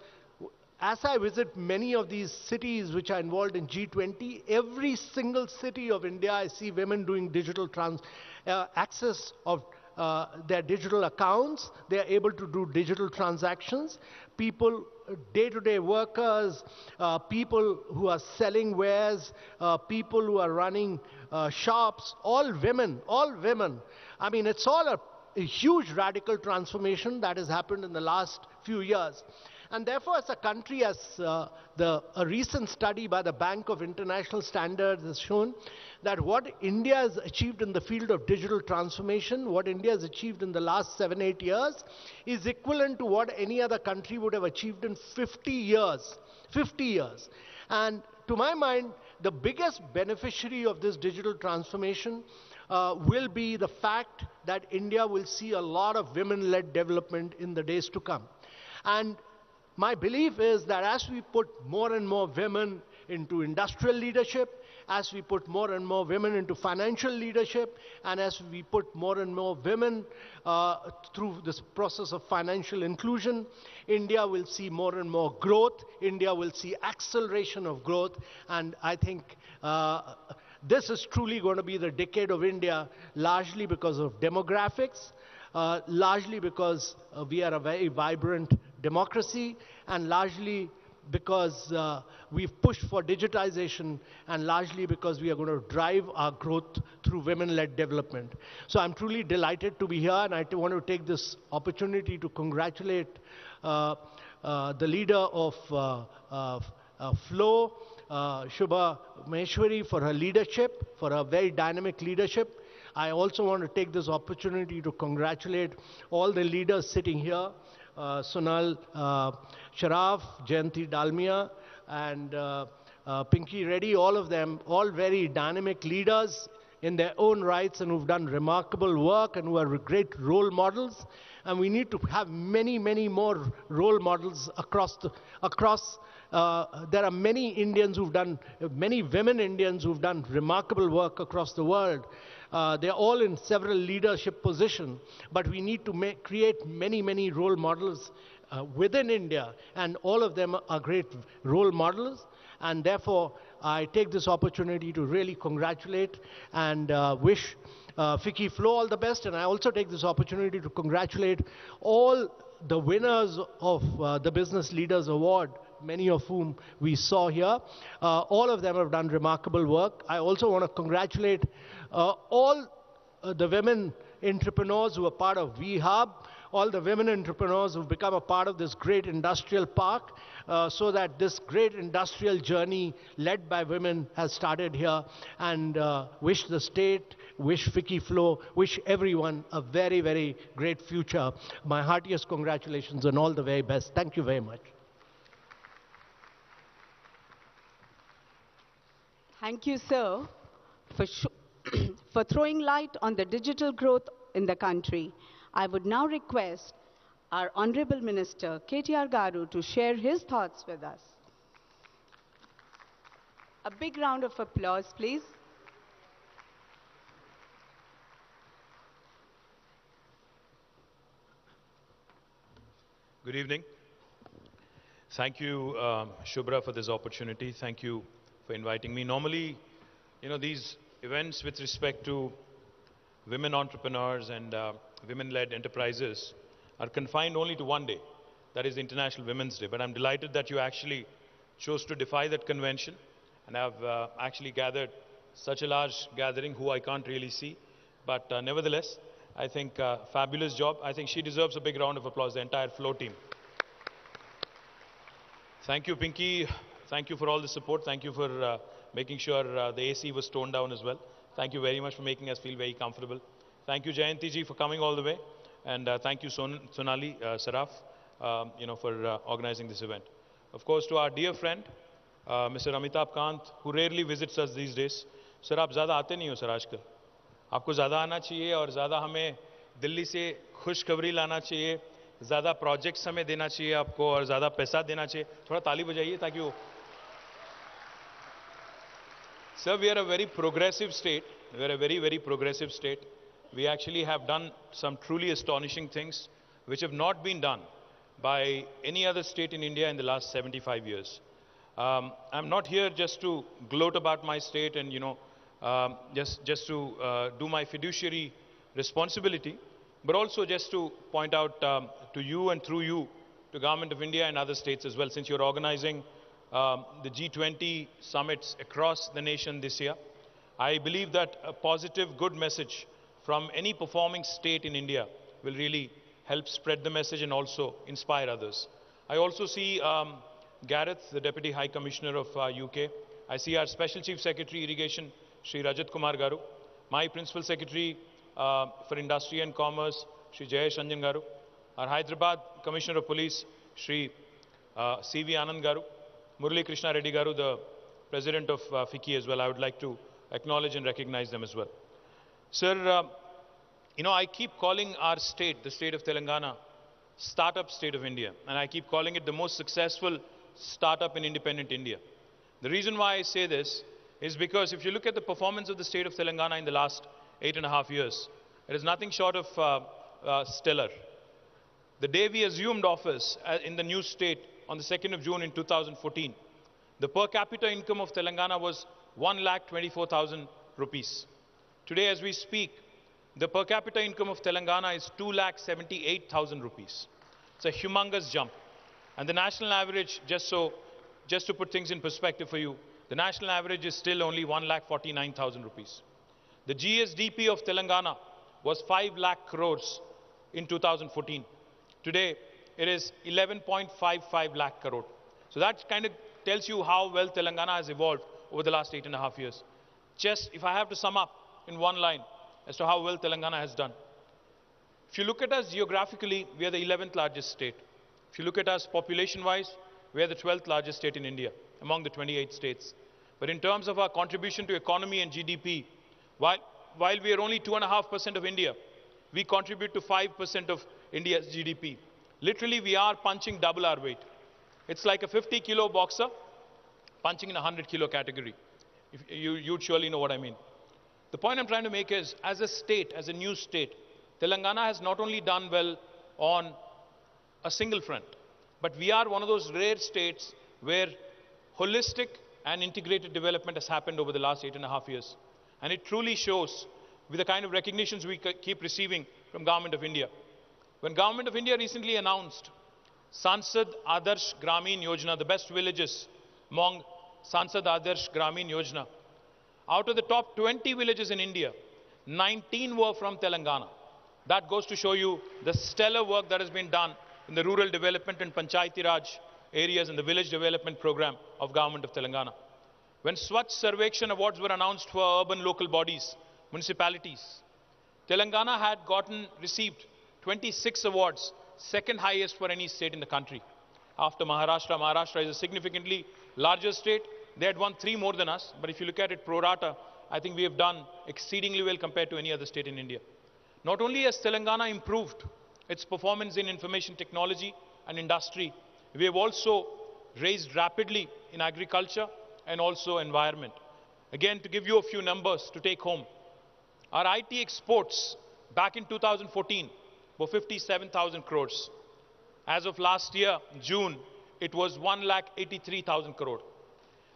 as I visit many of these cities which are involved in G20, every single city of India, I see women doing digital access of their digital accounts. They are able to do digital transactions. People, day-to-day workers, people who are selling wares, people who are running shops, all women, all women. I mean, it's all a huge radical transformation that has happened in the last few years. And therefore, as a country, as a recent study by the Bank of International Standards has shown, that what India has achieved in the field of digital transformation, what India has achieved in the last 7-8 years, is equivalent to what any other country would have achieved in 50 years. 50 years. And to my mind, the biggest beneficiary of this digital transformation will be the fact that India will see a lot of women-led development in the days to come. And my belief is that as we put more and more women into industrial leadership, as we put more and more women into financial leadership, and as we put more and more women through this process of financial inclusion, India will see more and more growth. India will see acceleration of growth. And I think this is truly going to be the decade of India, largely because of demographics, largely because we are a very vibrant democracy, and largely because we've pushed for digitization, and largely because we are going to drive our growth through women-led development. So I'm truly delighted to be here, and I want to take this opportunity to congratulate the leader of FLO, Shubha Maheshwari, for her leadership, for her very dynamic leadership. I also want to take this opportunity to congratulate all the leaders sitting here, Sonal Sharaf, Jayanti Dalmia, and Pinky Reddy, all of them, all very dynamic leaders in their own rights and who've done remarkable work and who are great role models. And we need to have many, many more role models across there are many Indians who've done, many women Indians who've done remarkable work across the world. They're all in several leadership positions, but we need to create many, many role models within India, and all of them are great role models. And therefore, I take this opportunity to really congratulate and wish FLO all the best. And I also take this opportunity to congratulate all the winners of the Business Leaders Award, many of whom we saw here. All of them have done remarkable work. I also want to congratulate all the women entrepreneurs who are part of VHub, all the women entrepreneurs who've become a part of this great industrial park, so that this great industrial journey led by women has started here. And wish the state, wish FLO, wish everyone a very, very great future. My heartiest congratulations and all the very best. Thank you very much. Thank you, sir, for throwing light on the digital growth in the country. I would now request our Honorable Minister, KTR Garu, to share his thoughts with us. A big round of applause, please. Good evening. Thank you, Shubhra, for this opportunity. Thank you for inviting me. Normally, these events with respect to women entrepreneurs and women-led enterprises are confined only to one day, that is International Women's Day. But I'm delighted that you actually chose to defy that convention and have actually gathered such a large gathering who I can't really see. But nevertheless, I think fabulous job. I think she deserves a big round of applause, the entire FLO team. Thank you, Pinky. Thank you for all the support. Thank you for making sure the AC was toned down as well. Thank you very much for making us feel very comfortable. Thank you, Jayanti ji, for coming all the way. And thank you, Sonali Saraf, for organizing this event. Of course, to our dear friend, Mr. Amitabh Kant, who rarely visits us these days. Sir, आप ज़्यादा आते नहीं हो sir आजकल. आपको ज़्यादा आना चाहिए और ज़्यादा हमें दिल्ली से खुशखबरी लाना चाहिए. ज़्यादा प्रोजेक्ट्स हमें देना चाहिए आपको और ज़्यादा पैसा देना चाहिए. थोड़ा ताली बजाइए ताकि वो. Sir, we are a very progressive state. We are a very, very progressive state. We actually have done some truly astonishing things which have not been done by any other state in India in the last 75 years. I'm not here just to gloat about my state and, just to do my fiduciary responsibility, but also just to point out to you and through you to Government of India and other states as well, since you're organizing the G20 summits across the nation this year. I believe that a positive, good message from any performing state in India will really help spread the message and also inspire others. I also see Gareth, the Deputy High Commissioner of UK. I see our Special Chief Secretary Irrigation, Shri Rajat Kumar Garu. My Principal Secretary for Industry and Commerce, Shri Jayesh Ranjan Garu. Our Hyderabad Commissioner of Police, Shri Stv Anand Garu. Murali Krishna Reddy Garu, the President of FICCI as well. I would like to acknowledge and recognize them as well. Sir, I keep calling our state, the state of Telangana, startup state of India. And I keep calling it the most successful startup in independent India. The reason why I say this is because if you look at the performance of the state of Telangana in the last 8.5 years, it is nothing short of stellar. The day we assumed office in the new state on the 2nd of June in 2014, the per capita income of Telangana was 1,24,000 rupees. Today, as we speak, the per capita income of Telangana is 2,78,000 rupees. It's a humongous jump. And the national average, just to put things in perspective for you, the national average is still only 1,49,000 rupees. The GSDP of Telangana was 5 lakh crores in 2014. Today, it is 11.55 lakh crore. So that kind of tells you how well Telangana has evolved over the last 8.5 years. Just if I have to sum up in one line as to how well Telangana has done. If you look at us geographically, we are the 11th largest state. If you look at us population-wise, we are the 12th largest state in India, among the 28 states. But in terms of our contribution to economy and GDP, while while we are only 2.5% of India, we contribute to 5% of India's GDP. Literally, we are punching double our weight. It's like a 50-kilo boxer punching in a 100-kilo category. You'd surely know what I mean. The point I'm trying to make is, as a state, as a new state, Telangana has not only done well on a single front, but we are one of those rare states where holistic and integrated development has happened over the last 8.5 years. And it truly shows with the kind of recognitions we keep receiving from Government of India. When Government of India recently announced Sansad Adarsh Gramin Yojana, the best villages among Sansad Adarsh Gramin Yojana, out of the top 20 villages in India, 19 were from Telangana. That goes to show you the stellar work that has been done in the rural development and Panchayati Raj areas and the village development program of Government of Telangana. When Swachh Sarvekshan awards were announced for urban local bodies, municipalities, Telangana had received 26 awards, second highest for any state in the country. After Maharashtra, Maharashtra is a significantly larger state. They had won 3 more than us, but if you look at it pro rata, I think we have done exceedingly well compared to any other state in India. Not only has Telangana improved its performance in information technology and industry, we have also raised rapidly in agriculture and also environment. Again, to give you a few numbers to take home, our IT exports back in 2014 were 57,000 crores. As of last year, June, it was 1,83,000 crore.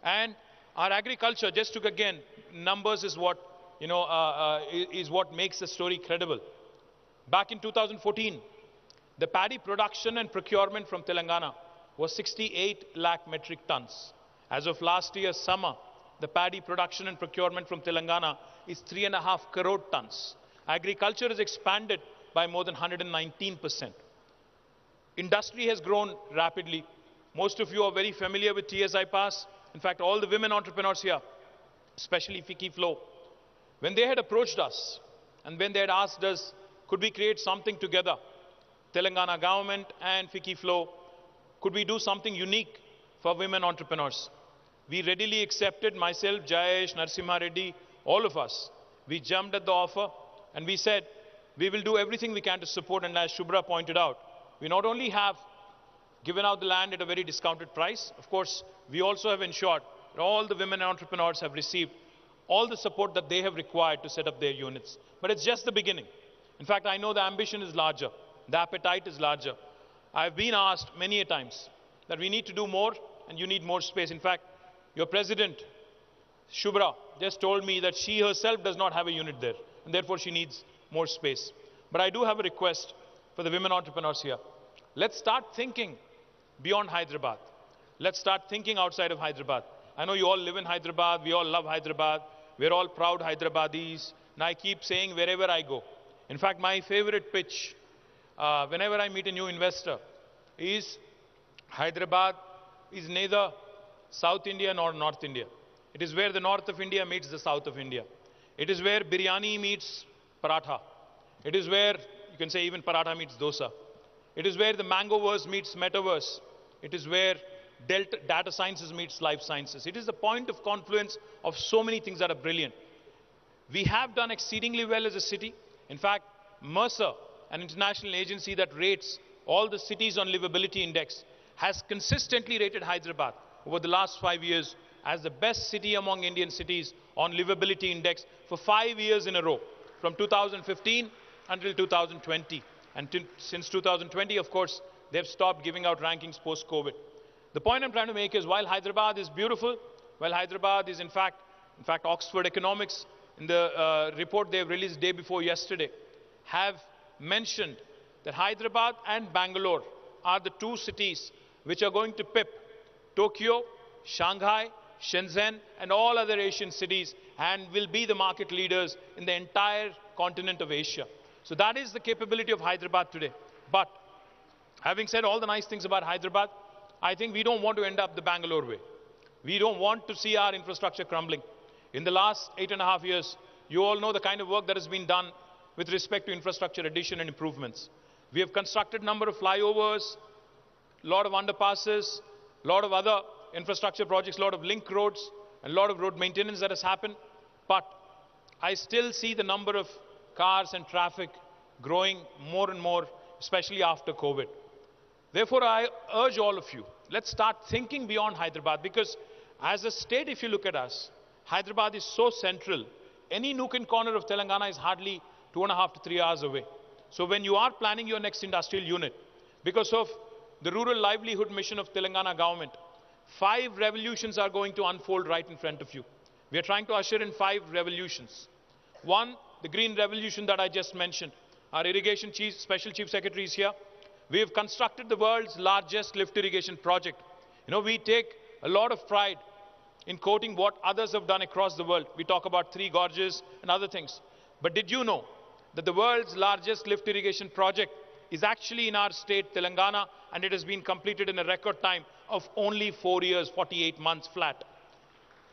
And our agriculture, just to again, numbers is what, is what makes the story credible. Back in 2014, the paddy production and procurement from Telangana was 68 lakh metric tons. As of last year's summer, the paddy production and procurement from Telangana is 3.5 crore tons. Agriculture has expanded by more than 119%. Industry has grown rapidly. Most of you are very familiar with TSI Pass. In fact, all the women entrepreneurs here, especially FLO, when they had approached us and when they had asked us, could we create something together, Telangana government and FLO, could we do something unique for women entrepreneurs? We readily accepted, myself, Jayesh, Narasimha Reddy, all of us. We jumped at the offer and we said, we will do everything we can to support. And as Shubhra pointed out, we not only have given out the land at a very discounted price, of course, we also have ensured that all the women entrepreneurs have received all the support that they have required to set up their units. But it's just the beginning. In fact, I know the ambition is larger. The appetite is larger. I've been asked many a times that we need to do more and you need more space. In fact, your president, Shubhra, just told me that she herself does not have a unit there and therefore she needs more space. But I do have a request for the women entrepreneurs here. Let's start thinking beyond Hyderabad. Let's start thinking outside of Hyderabad. I know you all live in Hyderabad. We all love Hyderabad. We're all proud Hyderabadis. And I keep saying wherever I go. In fact, my favorite pitch, whenever I meet a new investor, is Hyderabad is neither South India nor North India. It is where the north of India meets the south of India. It is where biryani meets paratha. It is where, you can say even paratha meets dosa. It is where the mangoverse meets metaverse. It is where data sciences meets life sciences. It is the point of confluence of so many things that are brilliant. We have done exceedingly well as a city. In fact, Mercer, an international agency that rates all the cities on livability index, has consistently rated Hyderabad over the last 5 years as the best city among Indian cities on livability index for 5 years in a row, from 2015 until 2020. And since 2020, of course, they've stopped giving out rankings post-COVID. The point I'm trying to make is while Hyderabad is beautiful, while Hyderabad is in fact Oxford Economics, in the report they've released day before yesterday, have mentioned that Hyderabad and Bangalore are the 2 cities which are going to pip Tokyo, Shanghai, Shenzhen, and all other Asian cities and will be the market leaders in the entire continent of Asia. So that is the capability of Hyderabad today. But having said all the nice things about Hyderabad, I think we don't want to end up the Bangalore way. We don't want to see our infrastructure crumbling. In the last 8.5 years, you all know the kind of work that has been done with respect to infrastructure addition and improvements. We have constructed a number of flyovers, a lot of underpasses, a lot of other infrastructure projects, a lot of link roads, and a lot of road maintenance that has happened. But I still see the number of cars and traffic growing more and more, especially after COVID. Therefore, I urge all of you, let's start thinking beyond Hyderabad, because as a state, if you look at us, Hyderabad is so central. Any nook and corner of Telangana is hardly 2.5 to 3 hours away. So when you are planning your next industrial unit, because of the rural livelihood mission of Telangana government, 5 revolutions are going to unfold right in front of you. We are trying to usher in 5 revolutions. One, the green revolution that I just mentioned. Our irrigation special chief secretary is here. We have constructed the world's largest lift irrigation project. You know, we take a lot of pride in quoting what others have done across the world. We talk about 3 gorges and other things. But did you know that the world's largest lift irrigation project is actually in our state, Telangana, and it has been completed in a record time of only 4 years, 48 months flat.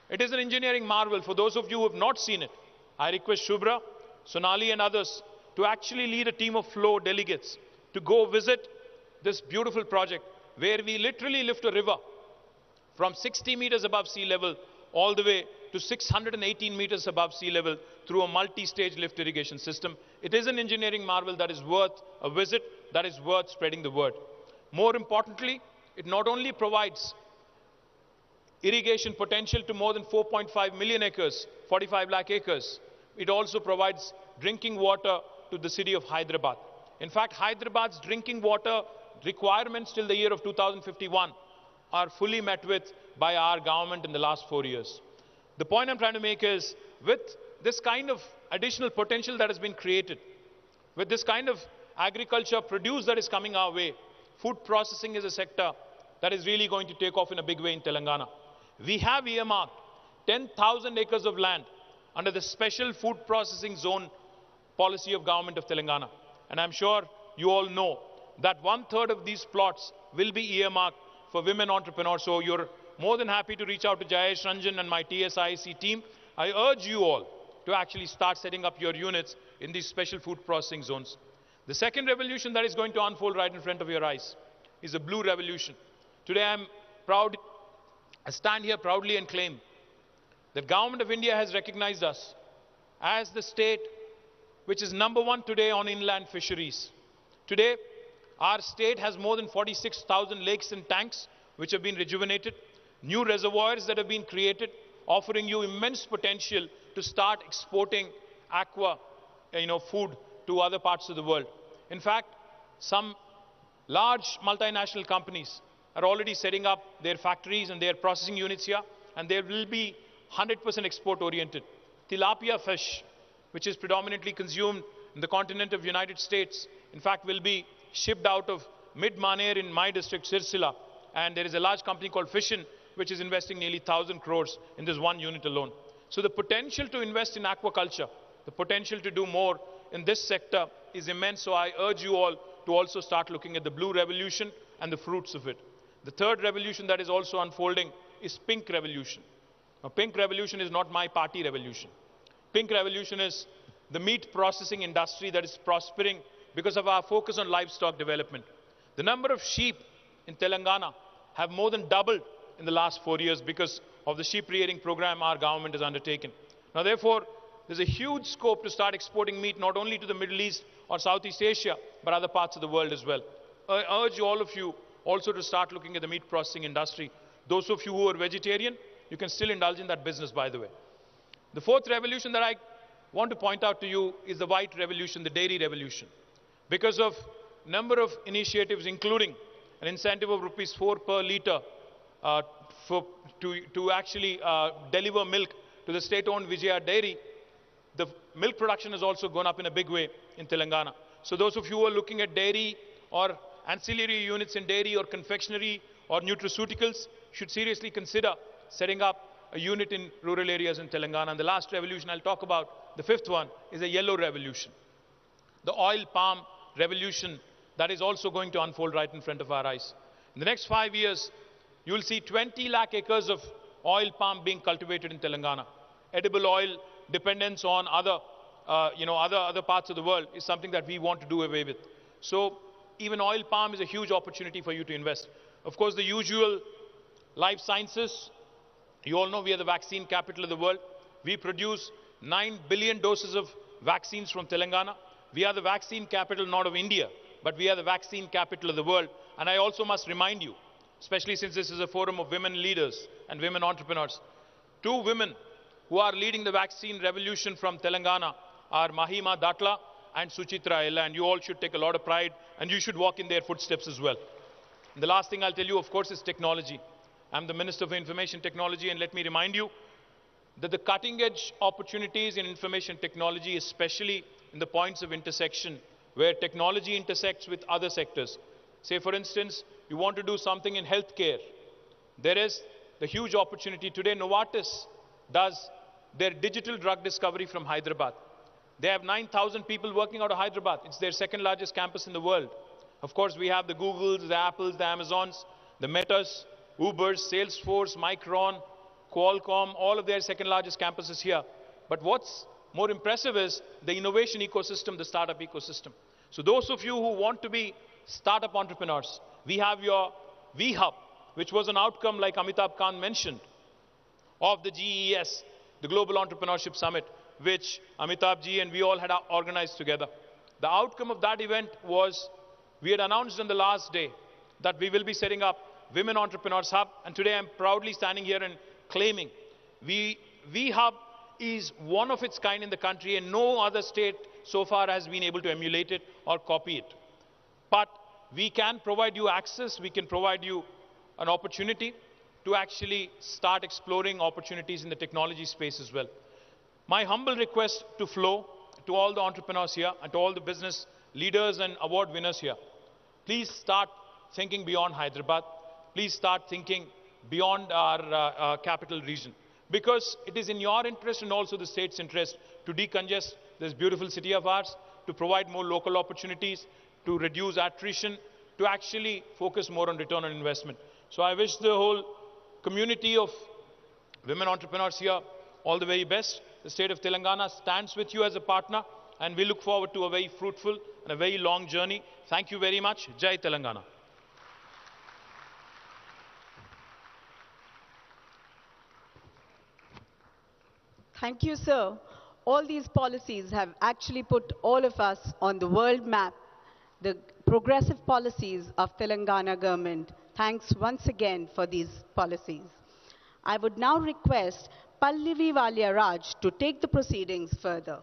It is an engineering marvel. For those of you who have not seen it, I request Shubhra, Sonali and others to actually lead a team of FLO delegates to go visit this beautiful project where we literally lift a river from 60 meters above sea level all the way to 618 meters above sea level through a multi-stage lift irrigation system. It is an engineering marvel that is worth a visit, that is worth spreading the word. More importantly, it not only provides irrigation potential to more than 4.5 million acres, 45 lakh acres, it also provides drinking water to the city of Hyderabad. In fact, Hyderabad's drinking water requirements till the year of 2051 are fully met with by our government in the last 4 years. The point I'm trying to make is, with this kind of additional potential that has been created, with this kind of agriculture produce that is coming our way, food processing is a sector that is really going to take off in a big way in Telangana. We have earmarked 10,000 acres of land under the special food processing zone policy of government of Telangana. And I'm sure you all know that 1/3 of these plots will be earmarked for women entrepreneurs. So you're more than happy to reach out to Jayesh Ranjan and my TSIC team. I urge you all to actually start setting up your units in these special food processing zones. The second revolution that is going to unfold right in front of your eyes is a blue revolution. Today I'm proud, I stand here proudly and claim that Government of India has recognized us as the state which is #1 today on inland fisheries. Today, our state has more than 46,000 lakes and tanks which have been rejuvenated, new reservoirs that have been created, offering you immense potential to start exporting aqua, food to other parts of the world. In fact, some large multinational companies are already setting up their factories and their processing units here, and they will be 100% export oriented. Tilapia fish, which is predominantly consumed in the continent of United States, in fact will be shipped out of Mid-Maner in my district, Sirsila, and there is a large company called Fishin which is investing nearly 1,000 crores in this one unit alone. So the potential to invest in aquaculture, the potential to do more in this sector is immense. So I urge you all to also start looking at the blue revolution and the fruits of it. The third revolution that is also unfolding is pink revolution. Now, pink revolution is not my party revolution. Pink revolution is the meat processing industry that is prospering because of our focus on livestock development. The number of sheep in Telangana have more than doubled in the last 4 years because of the sheep rearing program our government has undertaken. Now, therefore, there's a huge scope to start exporting meat not only to the Middle East or Southeast Asia, but other parts of the world as well. I urge all of you also to start looking at the meat processing industry. Those of you who are vegetarian, you can still indulge in that business, by the way. The fourth revolution that I want to point out to you is the white revolution, the dairy revolution. Because of number of initiatives, including an incentive of ₹4 per litre to actually deliver milk to the state-owned Vijaya dairy, the milk production has also gone up in a big way in Telangana. So those of you who are looking at dairy or ancillary units in dairy or confectionery or nutraceuticals should seriously consider setting up a unit in rural areas in Telangana. And the last revolution I'll talk about, the fifth one, is a yellow revolution. The oil palm revolution that is also going to unfold right in front of our eyes. In the next 5 years, you will see 20 lakh acres of oil palm being cultivated in Telangana. Edible oil dependence on other parts of the world is something that we want to do away with. So even oil palm is a huge opportunity for you to invest. Of course, the usual life sciences. You all know we are the vaccine capital of the world. We produce 9 billion doses of vaccines from Telangana. We are the vaccine capital not of India, but we are the vaccine capital of the world. And I also must remind you, especially since this is a forum of women leaders and women entrepreneurs, two women who are leading the vaccine revolution from Telangana are Mahima Datla and Suchitra Ella, and you all should take a lot of pride and you should walk in their footsteps as well. And the last thing I'll tell you, of course, is technology. I'm the Minister for Information Technology, and let me remind you that the cutting-edge opportunities in information technology, especially in the points of intersection where technology intersects with other sectors. Say, for instance, you want to do something in healthcare. There is the huge opportunity today. Novartis does their digital drug discovery from Hyderabad. They have 9,000 people working out of Hyderabad. It's their second largest campus in the world. Of course, we have the Googles, the Apples, the Amazons, the Metas, Ubers, Salesforce, Micron, Qualcomm, all of their second largest campuses here. But what's more impressive is the innovation ecosystem, the startup ecosystem. So those of you who want to be startup entrepreneurs, we have your V-Hub, which was an outcome, like Amitabh Kant mentioned, of the GES, the Global Entrepreneurship Summit, which Amitabh ji and we all had organized together. The outcome of that event was, we had announced on the last day that we will be setting up Women Entrepreneurs Hub, and today I'm proudly standing here and claiming V-Hub is one of its kind in the country, and no other state so far has been able to emulate it or copy it. But we can provide you access, we can provide you an opportunity to actually start exploring opportunities in the technology space as well. My humble request to FLO, to all the entrepreneurs here, and to all the business leaders and award winners here, please start thinking beyond Hyderabad. Please start thinking beyond our capital region. Because it is in your interest and also the state's interest to decongest this beautiful city of ours, to provide more local opportunities, to reduce attrition, to actually focus more on return on investment. So I wish the whole community of women entrepreneurs here all the very best. The state of Telangana stands with you as a partner, and we look forward to a very fruitful and a very long journey. Thank you very much. Jai Telangana. Thank you, sir. All these policies have actually put all of us on the world map. The progressive policies of Telangana government. Thanks once again for these policies. I would now request Pallavi Valia Raj to take the proceedings further.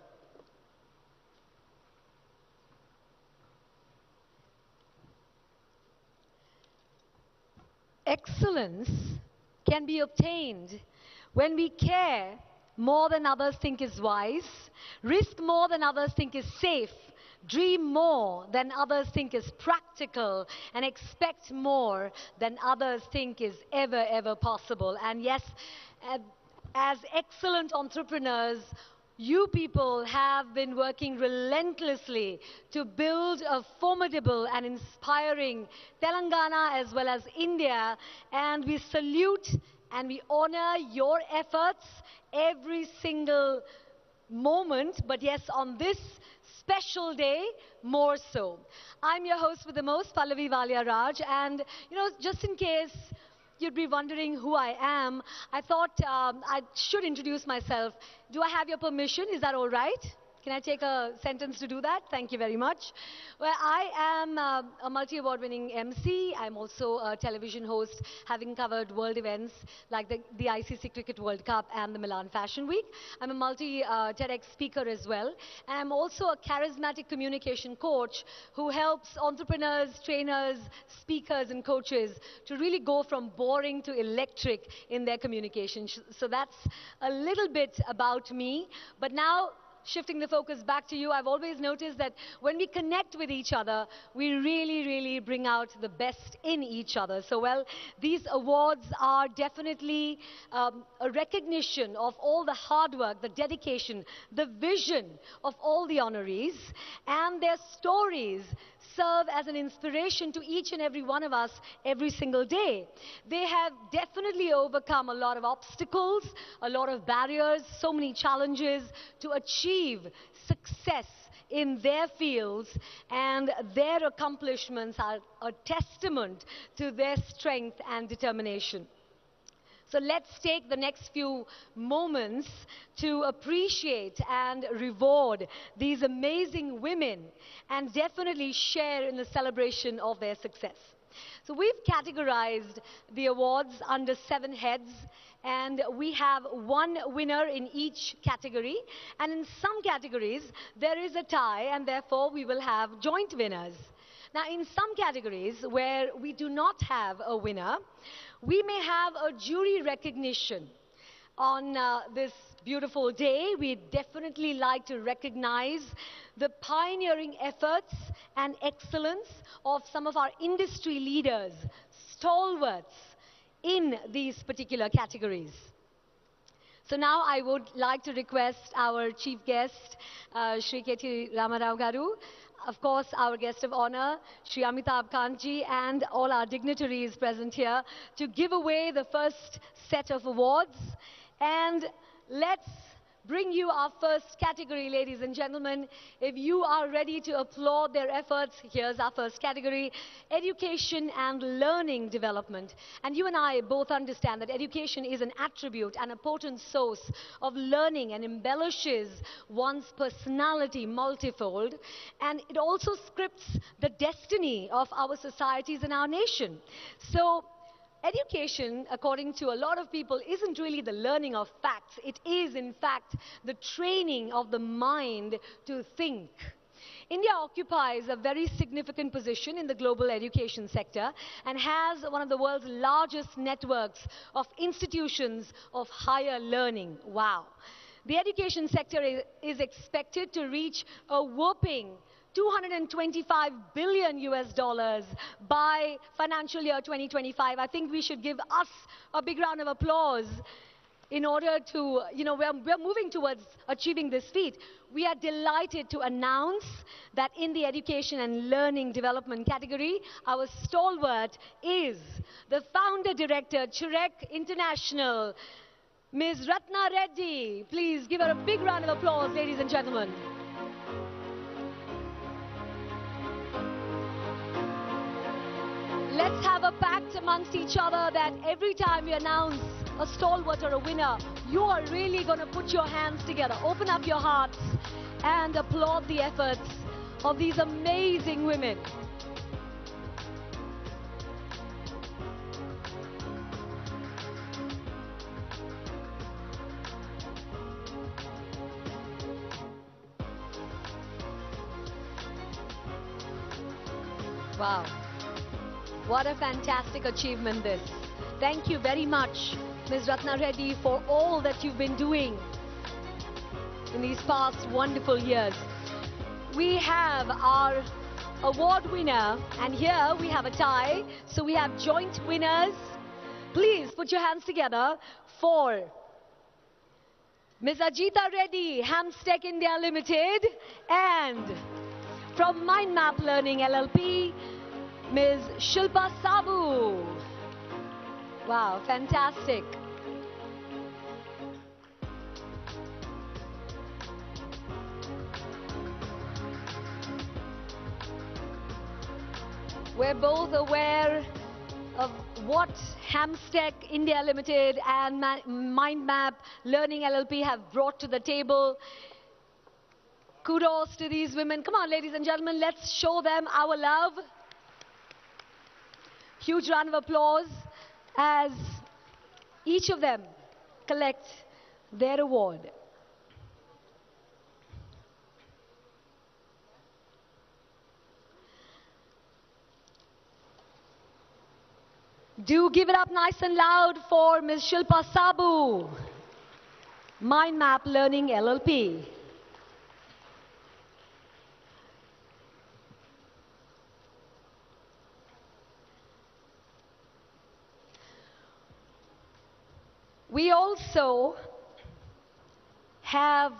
Excellence can be obtained when we care more than others think is wise, risk more than others think is safe, dream more than others think is practical, and expect more than others think is ever possible. And yes, as excellent entrepreneurs, you people have been working relentlessly to build a formidable and inspiring Telangana as well as India, and we salute and we honor your efforts every single moment, but yes, on this special day, more so. I'm your host with the most, Pallavi Valia Raj, and just in case you'd be wondering who I am, I thought I should introduce myself. Do I have your permission? Is that all right? Can I take a sentence to do that? Thank you very much. Well, I am a multi-award winning MC. I'm also a television host, having covered world events like the ICC Cricket World Cup and the Milan Fashion Week. I'm a multi-TEDx speaker as well. And I'm also a charismatic communication coach who helps entrepreneurs, trainers, speakers, and coaches to really go from boring to electric in their communication. So that's a little bit about me. But now, shifting the focus back to you, I've always noticed that when we connect with each other, we really bring out the best in each other. So, well, these awards are definitely a recognition of all the hard work, the dedication, the vision of all the honorees, and their stories serve as an inspiration to each and every one of us every single day. They have definitely overcome a lot of obstacles, a lot of barriers, so many challenges to achieve success in their fields, and their accomplishments are a testament to their strength and determination. So let's take the next few moments to appreciate and reward these amazing women and definitely share in the celebration of their success. So we've categorized the awards under 7 heads, and we have one winner in each category. And in some categories, there is a tie, and therefore we will have joint winners. Now, in some categories where we do not have a winner, we may have a jury recognition. On this beautiful day, we definitely like to recognize the pioneering efforts and excellence of some of our industry leaders, stalwarts in these particular categories. So now I would like to request our chief guest, Shri K.T. Ramarao Garu, of course our guest of honor, Shri Amitabh Kanji, and all our dignitaries present here to give away the first set of awards. And let's bring you our first category, ladies and gentlemen. If you are ready to applaud their efforts, here's our first category: education and learning development. And you and I both understand that education is an attribute and a potent source of learning and embellishes one's personality multifold. And it also scripts the destiny of our societies and our nation. So, education, according to a lot of people, isn't really the learning of facts. It is, in fact, the training of the mind to think. India occupies a very significant position in the global education sector and has one of the world's largest networks of institutions of higher learning. Wow. The education sector is expected to reach a whopping 225 billion US dollars by financial year 2025. I think we should give us a big round of applause in order to, we're moving towards achieving this feat. We are delighted to announce that in the education and learning development category, our stalwart is the founder director, Chirek International, Ms. Ratna Reddy. Please give her a big round of applause, ladies and gentlemen. Let's have a pact amongst each other that every time we announce a stalwart or a winner, you are really going to put your hands together, open up your hearts, and applaud the efforts of these amazing women. Wow. What a fantastic achievement this. Thank you very much, Ms. Ratna Reddy, for all that you've been doing in these past wonderful years. We have our award winner, and here we have a tie, so we have joint winners. Please put your hands together for Ms. Ajita Reddy, Hamstech India Limited, and from Mind Map Learning LLP, Ms. Shilpa Sabu. Wow, fantastic. We're both aware of what Hamstech India Limited and Mind Map Learning LLP have brought to the table. Kudos to these women. Come on, ladies and gentlemen, let's show them our love. Huge round of applause as each of them collect their award. Do give it up nice and loud for Ms. Shilpa Sabu, Mind Map Learning LLP. We also have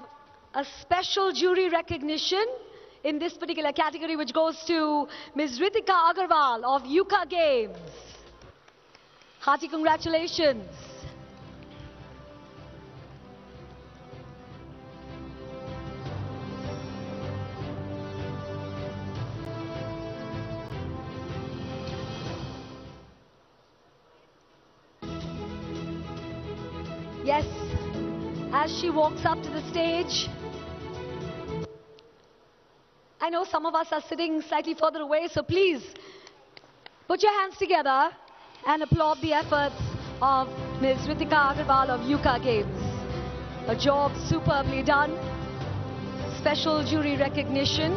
a special jury recognition in this particular category, which goes to Ms. Ritika Agarwal of Yuka Games. Hearty congratulations. Yes, as she walks up to the stage, I know some of us are sitting slightly further away, so please put your hands together and applaud the efforts of Ms. Ritika Agarwal of Yuka Games. A job superbly done. Special jury recognition.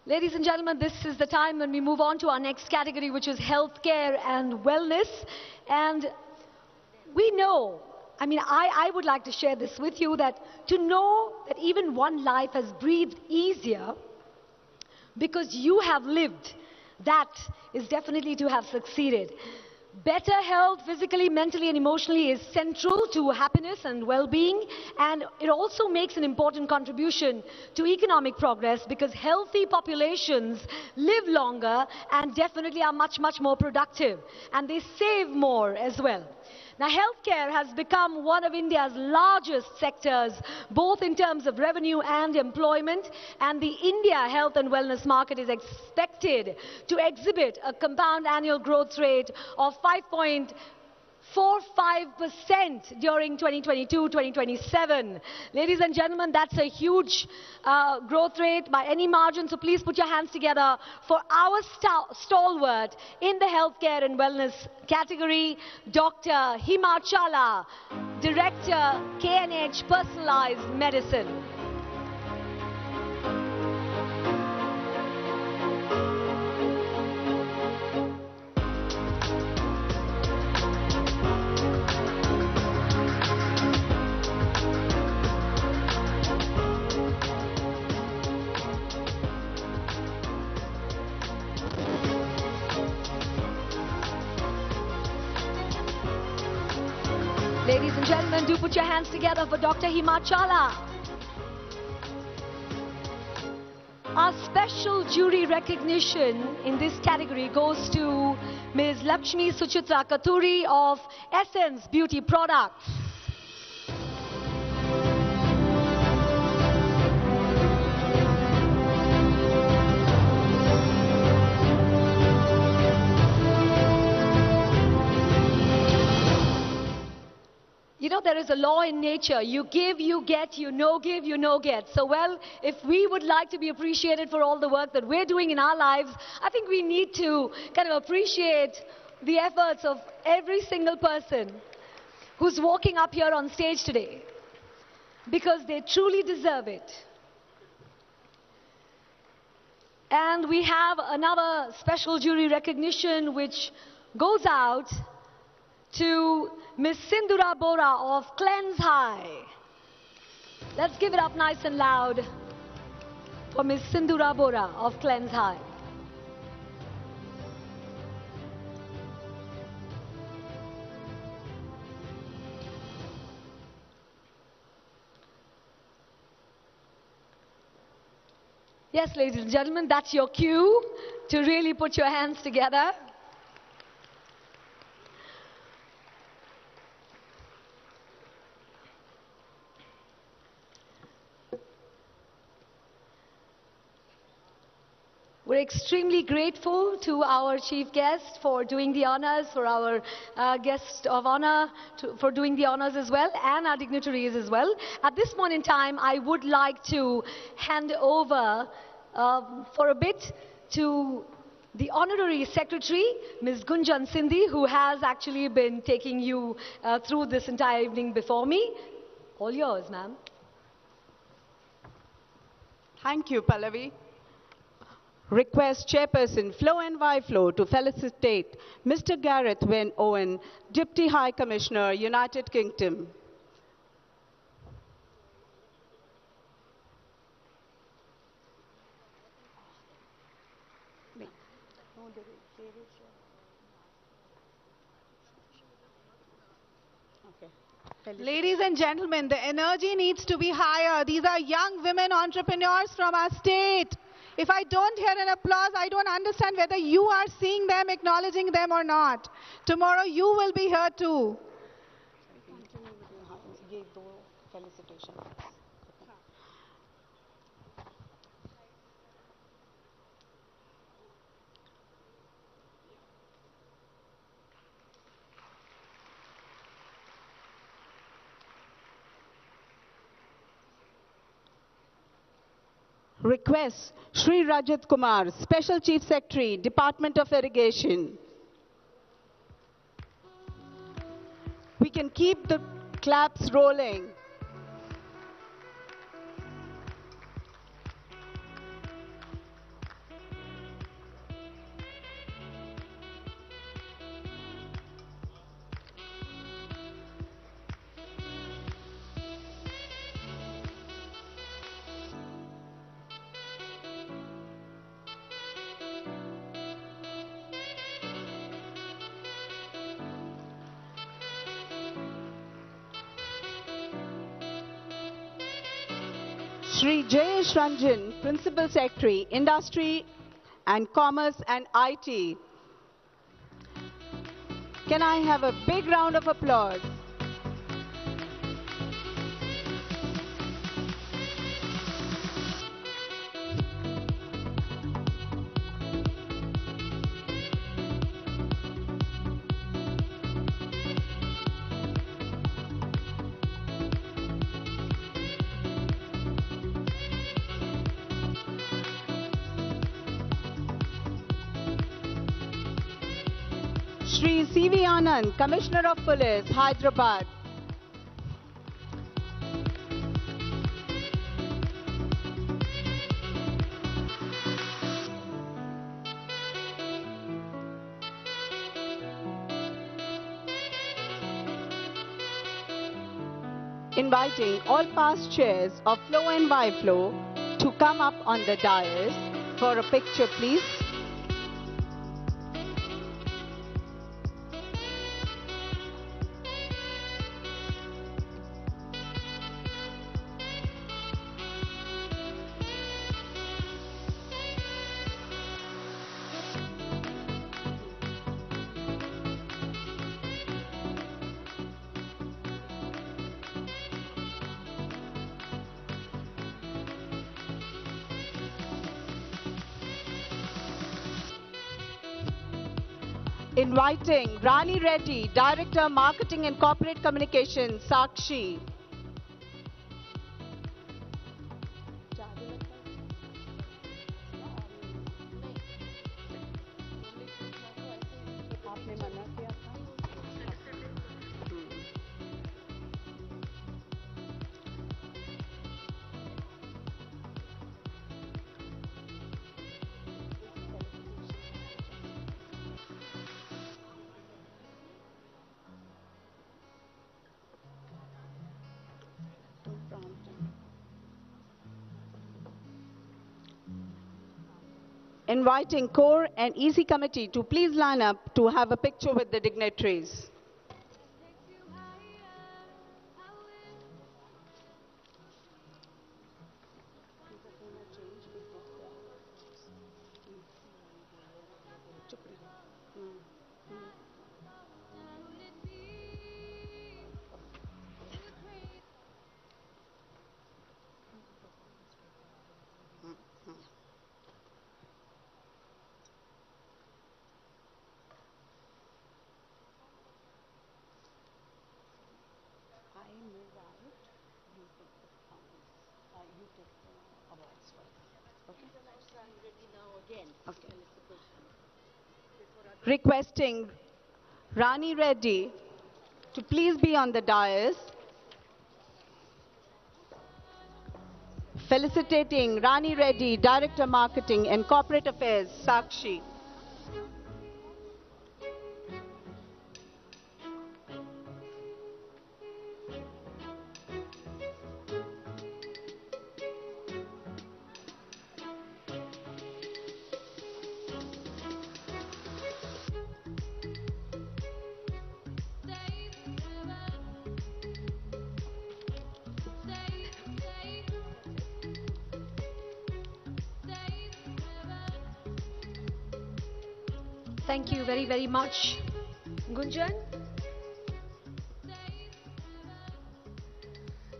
Ladies and gentlemen, this is the time when we move on to our next category, which is healthcare and wellness. And we know, I would like to share this with you, that to know that even one life has breathed easier because you have lived, that is definitely to have succeeded. Better health, physically, mentally, and emotionally, is central to happiness and well-being, and it also makes an important contribution to economic progress because healthy populations live longer and definitely are much, much more productive, and they save more as well. Now, healthcare has become one of India's largest sectors, both in terms of revenue and employment, and the India health and wellness market is expected to exhibit a compound annual growth rate of 5.45% during 2022-2027. Ladies and gentlemen, that's a huge growth rate by any margin, so please put your hands together for our stalwart in the healthcare and wellness category, Dr. Himachala, Director, KNH Personalized Medicine. Ladies and gentlemen, do put your hands together for Dr. Himachala. Our special jury recognition in this category goes to Ms. Lakshmi Suchitra Katuri of Essence Beauty Products. You know, there is a law in nature. You give, you get, you no give, you no get. So, well, if we would like to be appreciated for all the work that we're doing in our lives, I think we need to kind of appreciate the efforts of every single person who's walking up here on stage today, because they truly deserve it. And we have another special jury recognition which goes out to Miss Sindura Bora of Cleanse High. Let's give it up nice and loud for Miss Sindura Bora of Cleanse High. Yes, ladies and gentlemen, that's your cue to really put your hands together. We're extremely grateful to our chief guest for doing the honors, for our guest of honor for doing the honors as well, and our dignitaries as well. At this point in time, I would like to hand over for a bit to the Honorary Secretary, Ms. Gunjan Sindhi, who has actually been taking you through this entire evening before me. All yours, ma'am. Thank you, Pallavi. Request Chairperson FLO and FLO to felicitate Mr. Gareth Wynne Owen, Deputy High Commissioner, United Kingdom. Ladies and gentlemen, the energy needs to be higher. These are young women entrepreneurs from our state. If I don't hear an applause, I don't understand whether you are seeing them, acknowledging them or not. Tomorrow you will be here too. Request Shri Rajat Kumar, Special Chief Secretary, Department of Irrigation. We can keep the claps rolling. Shri Jayesh Ranjan, Principal Secretary, Industry and Commerce and IT. Can I have a big round of applause? Shri Stv Anand, Commissioner of Police, Hyderabad. Inviting all past chairs of FLO and YFLO to come up on the dais for a picture, please. Inviting Rani Reddy, Director, Marketing and Corporate Communications, Sakshi. Inviting Core and EC Committee to please line up to have a picture with the dignitaries. Requesting Rani Reddy to please be on the dais. Felicitating Rani Reddy, Director Marketing and Corporate Affairs, Sakshi. Thank you very, very much, Gunjan.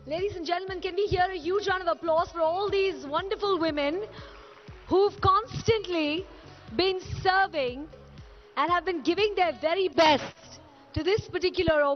Ladies and gentlemen, can we hear a huge round of applause for all these wonderful women who've constantly been serving and have been giving their very best to this particular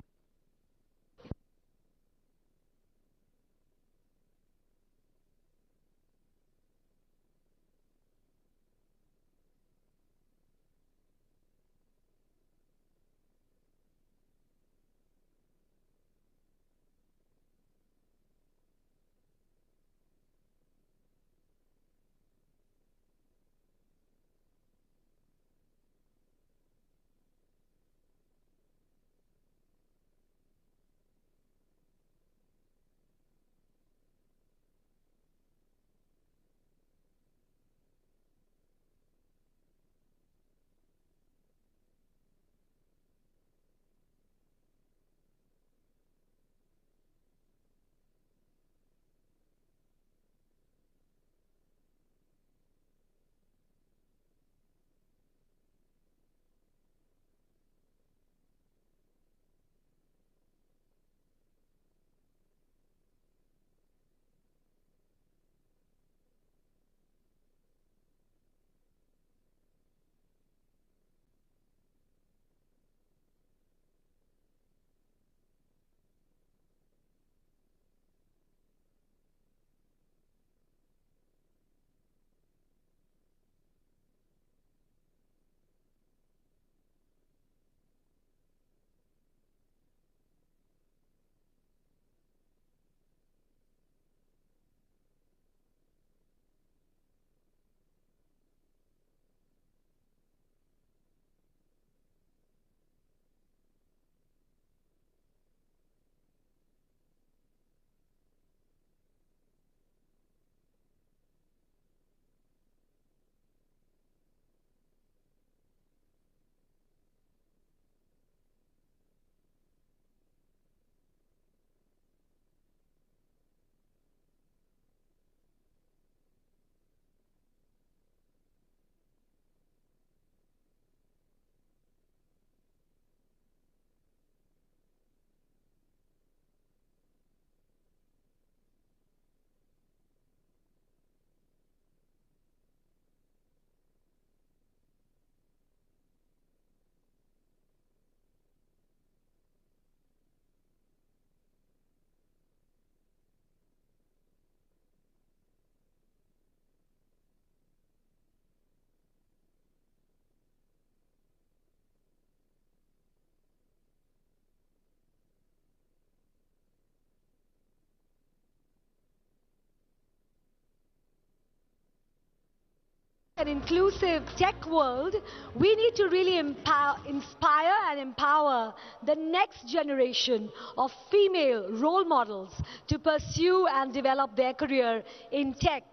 an inclusive tech world, we need to really inspire and empower the next generation of female role models to pursue and develop their career in tech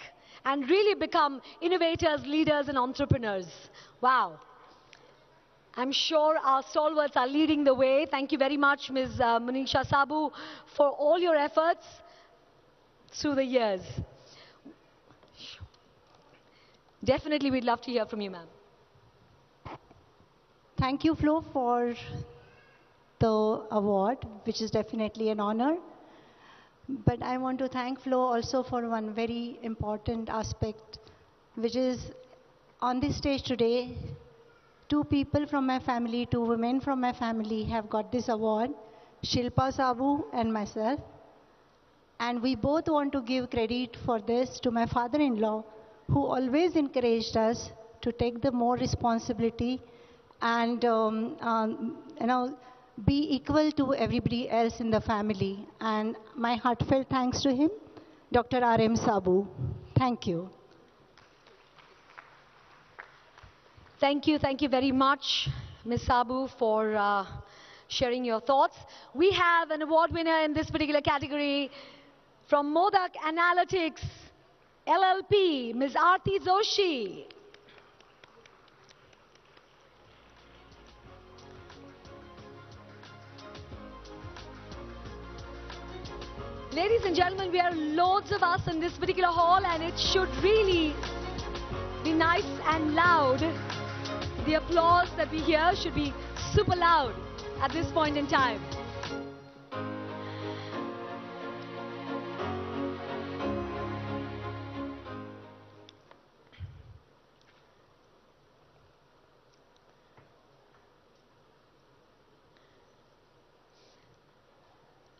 and really become innovators, leaders, and entrepreneurs. Wow. I'm sure our stalwarts are leading the way. Thank you very much, Ms. Manisha Sabu, for all your efforts through the years. Definitely, we'd love to hear from you, ma'am. Thank you, Flo, for the award, which is definitely an honor. But I want to thank Flo also for one very important aspect, which is on this stage today, two people from my family, two women from my family have got this award, Shilpa Sabu and myself. And we both want to give credit for this to my father-in-law, who always encouraged us to take the more responsibility and be equal to everybody else in the family. And my heartfelt thanks to him, Dr. R.M. Sabu. Thank you. Thank you very much, Ms. Sabu, for sharing your thoughts. We have an award winner in this particular category from Modak Analytics LLP, Ms. Aarti Joshi. Ladies and gentlemen, we are loads of us in this particular hall, and it should really be nice and loud. The applause that we hear should be super loud at this point in time.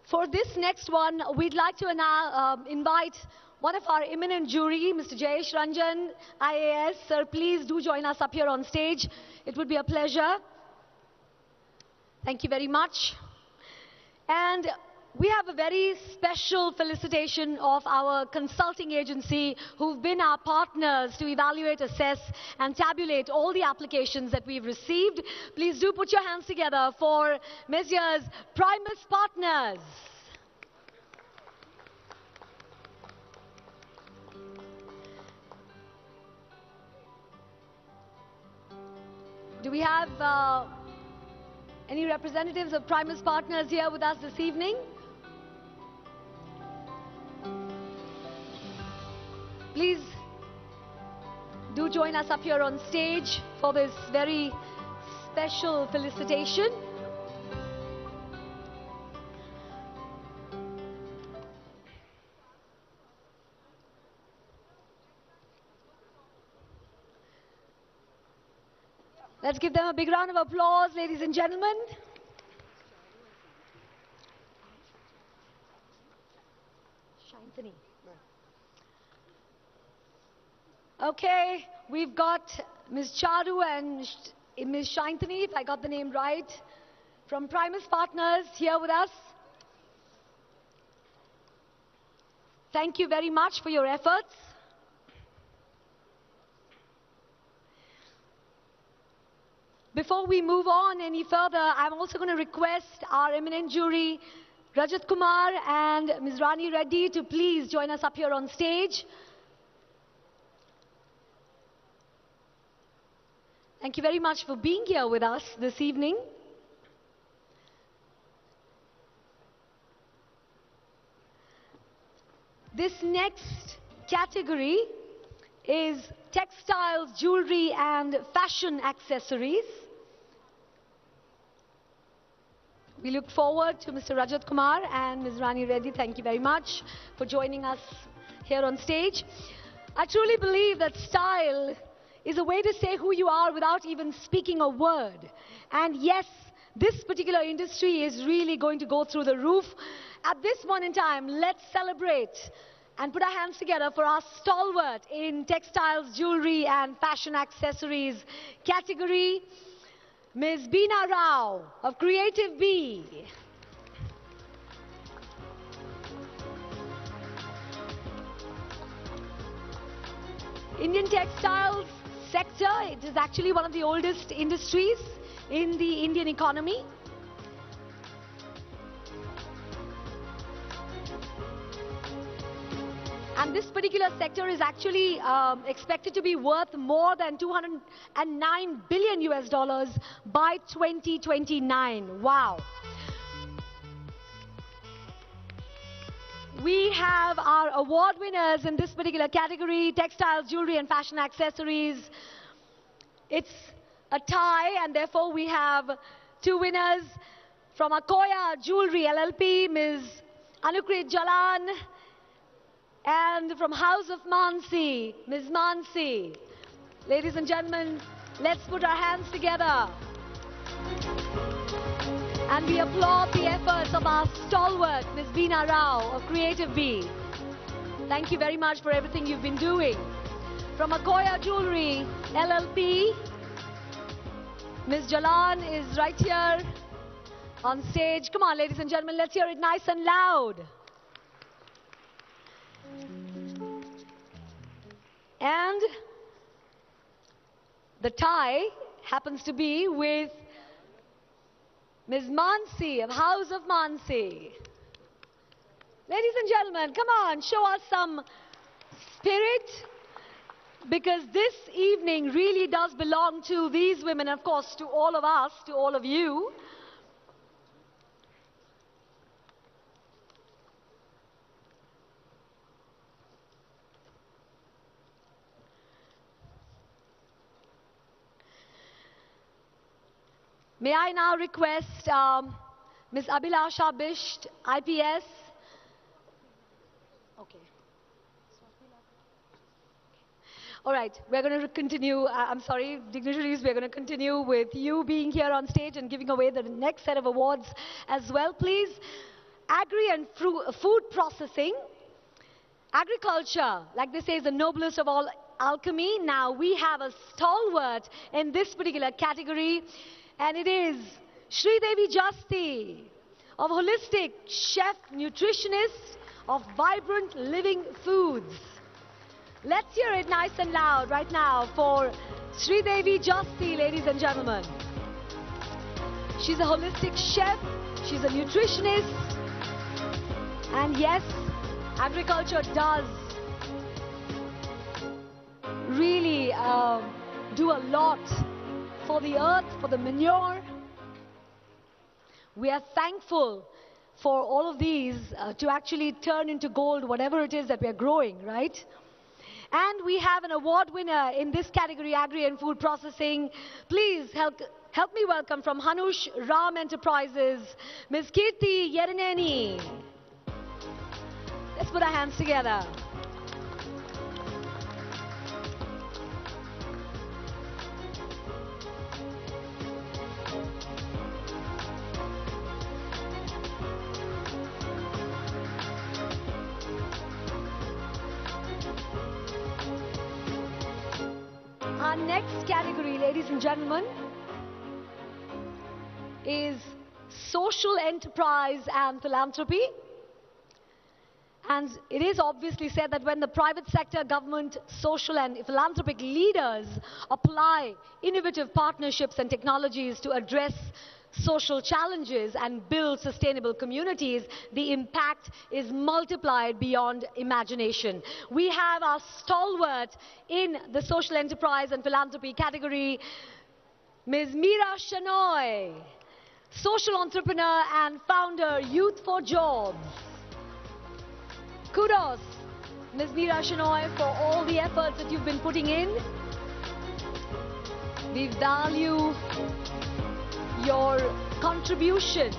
For this next one, we'd like to invite one of our eminent jury, Mr. Jayesh Ranjan, IAS. Sir, please do join us up here on stage. It would be a pleasure. Thank you very much. And we have a very special felicitation of our consulting agency who've been our partners to evaluate, assess, and tabulate all the applications that we've received. Please do put your hands together for Messrs. Primus Partners. Do we have any representatives of Primus Partners here with us this evening? Please do join us up here on stage for this very special felicitation. Let's give them a big round of applause, ladies and gentlemen. Shantini. Okay, we've got Ms. Charu and Ms. Shantini, if I got the name right, from Primus Partners here with us. Thank you very much for your efforts. Before we move on any further, I'm also going to request our eminent jury, Rajat Kumar and Ms. Rani Reddy, to please join us up here on stage. Thank you very much for being here with us this evening. This next category is textiles, jewelry, and fashion accessories. We look forward to Mr. Rajat Kumar and Ms. Rani Reddy. Thank you very much for joining us here on stage. I truly believe that style is a way to say who you are without even speaking a word. And yes, this particular industry is really going to go through the roof. At this point in time, let's celebrate and put our hands together for our stalwart in textiles, jewelry, and fashion accessories category, Ms. Beena Rao of Creative Bee. Indian textiles sector. It is actually one of the oldest industries in the Indian economy. And this particular sector is actually expected to be worth more than 209 billion US dollars by 2029. Wow. We have our award winners in this particular category: textiles, jewelry and fashion accessories. It's a tie, and therefore we have two winners from Akoya Jewelry LLP, Ms. Anukrit Jalan, and from House of Mansi, Ms. Mansi. Ladies and gentlemen, let's put our hands together. And we applaud the efforts of our stalwart, Ms. Veena Rao of Creative Bee. Thank you very much for everything you've been doing. From Akoya Jewelry LLP, Ms. Jalan is right here on stage. Come on, ladies and gentlemen, let's hear it nice and loud. And the tie happens to be with Ms. Mansi of House of Mansi. Ladies and gentlemen, come on, show us some spirit, because this evening really does belong to these women, and of course to all of us, to all of you. May I now request Ms. Abhilasha Bisht, IPS. Okay. All right, we're going to continue. I'm sorry, dignitaries, we're going to continue with you being here on stage and giving away the next set of awards as well, please. Agri and food processing. Agriculture, like they say, is the noblest of all alchemy. Now we have a stalwart in this particular category, and it is Sridevi Jasti of Holistic Chef Nutritionist of Vibrant Living Foods. Let's hear it nice and loud right now for Sridevi Jasti, ladies and gentlemen. She's a holistic chef, she's a nutritionist, and yes, agriculture does really do a lot for the earth, for the manure. We are thankful for all of these to actually turn into gold, whatever it is that we are growing, right? And we have an award winner in this category, Agri and Food Processing. Please help me welcome from Hanush Ram Enterprises, Ms. Kirti Yerineni. Let's put our hands together. Our next category, ladies and gentlemen, is social enterprise and philanthropy. And it is obviously said that when the private sector, government, social and philanthropic leaders apply innovative partnerships and technologies to address social challenges and build sustainable communities, the impact is multiplied beyond imagination. We have our stalwart in the social enterprise and philanthropy category, Ms. Meera Shenoy, social entrepreneur and founder, Youth for Jobs. Kudos, Ms. Meera Shenoy, for all the efforts that you've been putting in. We value your contribution.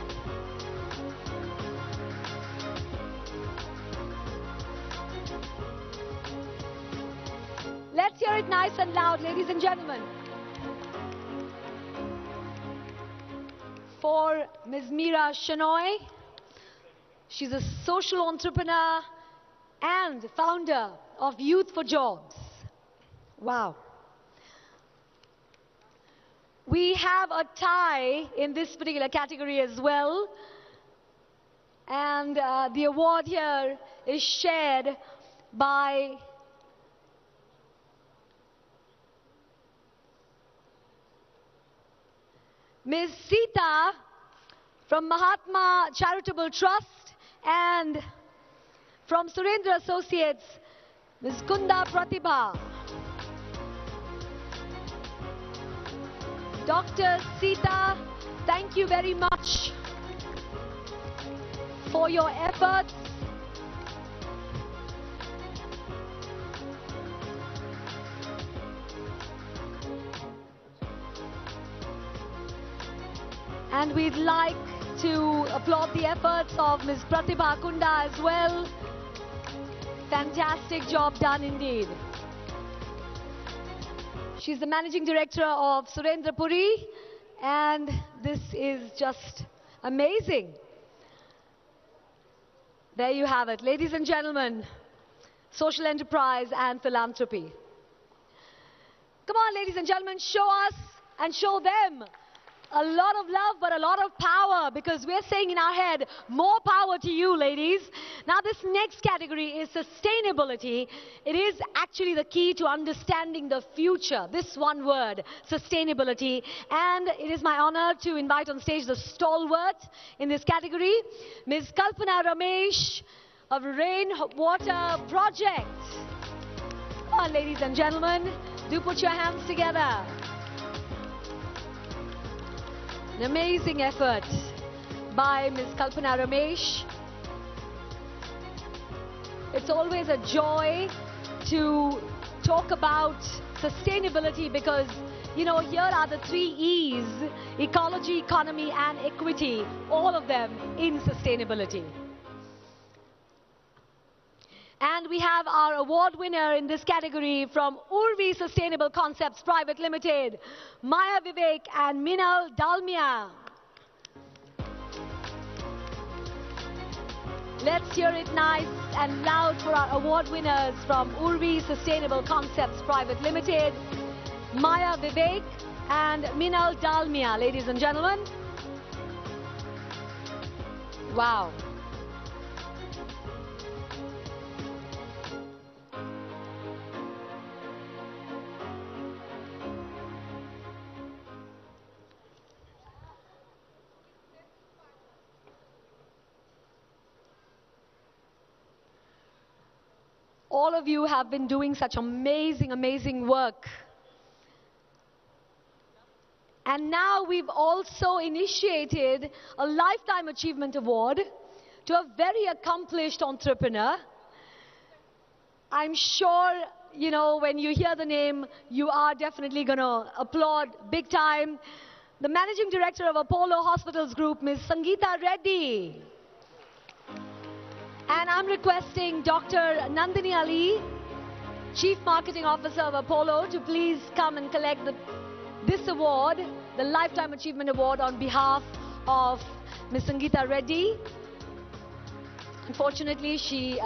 Let's hear it nice and loud, ladies and gentlemen, for Ms. Meera Shenoy. She's a social entrepreneur and founder of Youth for Jobs. Wow. We have a tie in this particular category as well. And the award here is shared by Ms. Sita from Mahatma Charitable Trust, and from Surendra Associates, Ms. Kunda Pratibha. Dr. Sita, thank you very much for your efforts. And we'd like to applaud the efforts of Ms. Pratibha Kunda as well. Fantastic job done indeed. She's the Managing Director of Surendra Puri, and this is just amazing. There you have it, ladies and gentlemen, social enterprise and philanthropy. Come on, ladies and gentlemen, show us and show them a lot of love, but a lot of power, because we're saying in our head, more power to you, ladies. Now, this next category is sustainability. It is actually the key to understanding the future. This one word, sustainability. And it is my honor to invite on stage the stalwart in this category, Ms. Kalpana Ramesh of Rainwater Project. Come on, ladies and gentlemen, do put your hands together. An amazing effort by Ms. Kalpana Ramesh. It's always a joy to talk about sustainability because, you know, here are the 3 E's: ecology, economy and equity, all of them in sustainability. And we have our award winner in this category from Urvi Sustainable Concepts Private Limited, Maya Vivek and Minal Dalmia. Let's hear it nice and loud for our award winners from Urvi Sustainable Concepts Private Limited, Maya Vivek and Minal Dalmia, ladies and gentlemen. Wow. All of you have been doing such amazing, amazing work. And now we've also initiated a Lifetime Achievement Award to a very accomplished entrepreneur. I'm sure, you know, when you hear the name, you are definitely going to applaud big time. The Managing Director of Apollo Hospitals Group, Ms. Sangeeta Reddy. And I'm requesting Dr. Nandini Ali, Chief Marketing Officer of Apollo, to please come and collect this award, the Lifetime Achievement Award, on behalf of Ms. Sangeeta Reddy. Unfortunately, she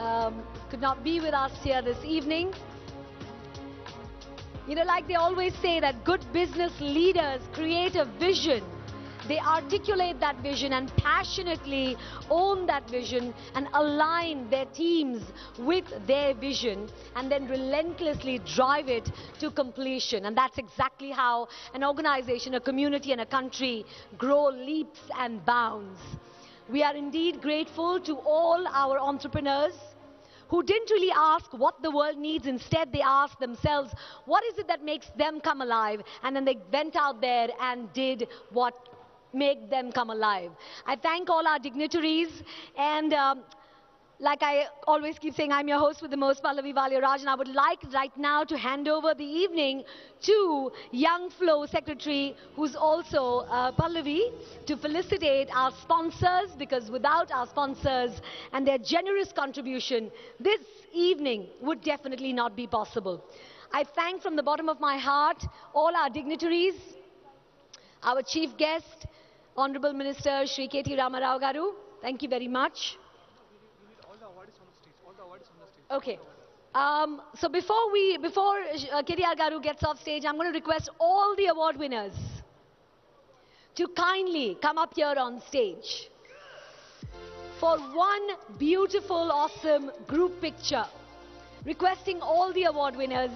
could not be with us here this evening. You know, like they always say that good business leaders create a vision. They articulate that vision and passionately own that vision and align their teams with their vision and then relentlessly drive it to completion. And that's exactly how an organization, a community and a country grow leaps and bounds. We are indeed grateful to all our entrepreneurs who didn't really ask what the world needs. Instead, they asked themselves, what is it that makes them come alive? And then they went out there and did what make them come alive. I thank all our dignitaries, and like I always keep saying, I'm your host with the most, Pallavi Valyaraj, and I would like right now to hand over the evening to Young FLO Secretary, who's also Pallavi, to felicitate our sponsors, because without our sponsors and their generous contribution, this evening would definitely not be possible. I thank from the bottom of my heart all our dignitaries, our chief guest, Honorable Minister Shri KT Ramarao Garu. Thank you very much. Okay. So before KTR Garu gets off stage, I'm going to request all the award winners to kindly come up here on stage for one beautiful, awesome group picture. Requesting all the award winners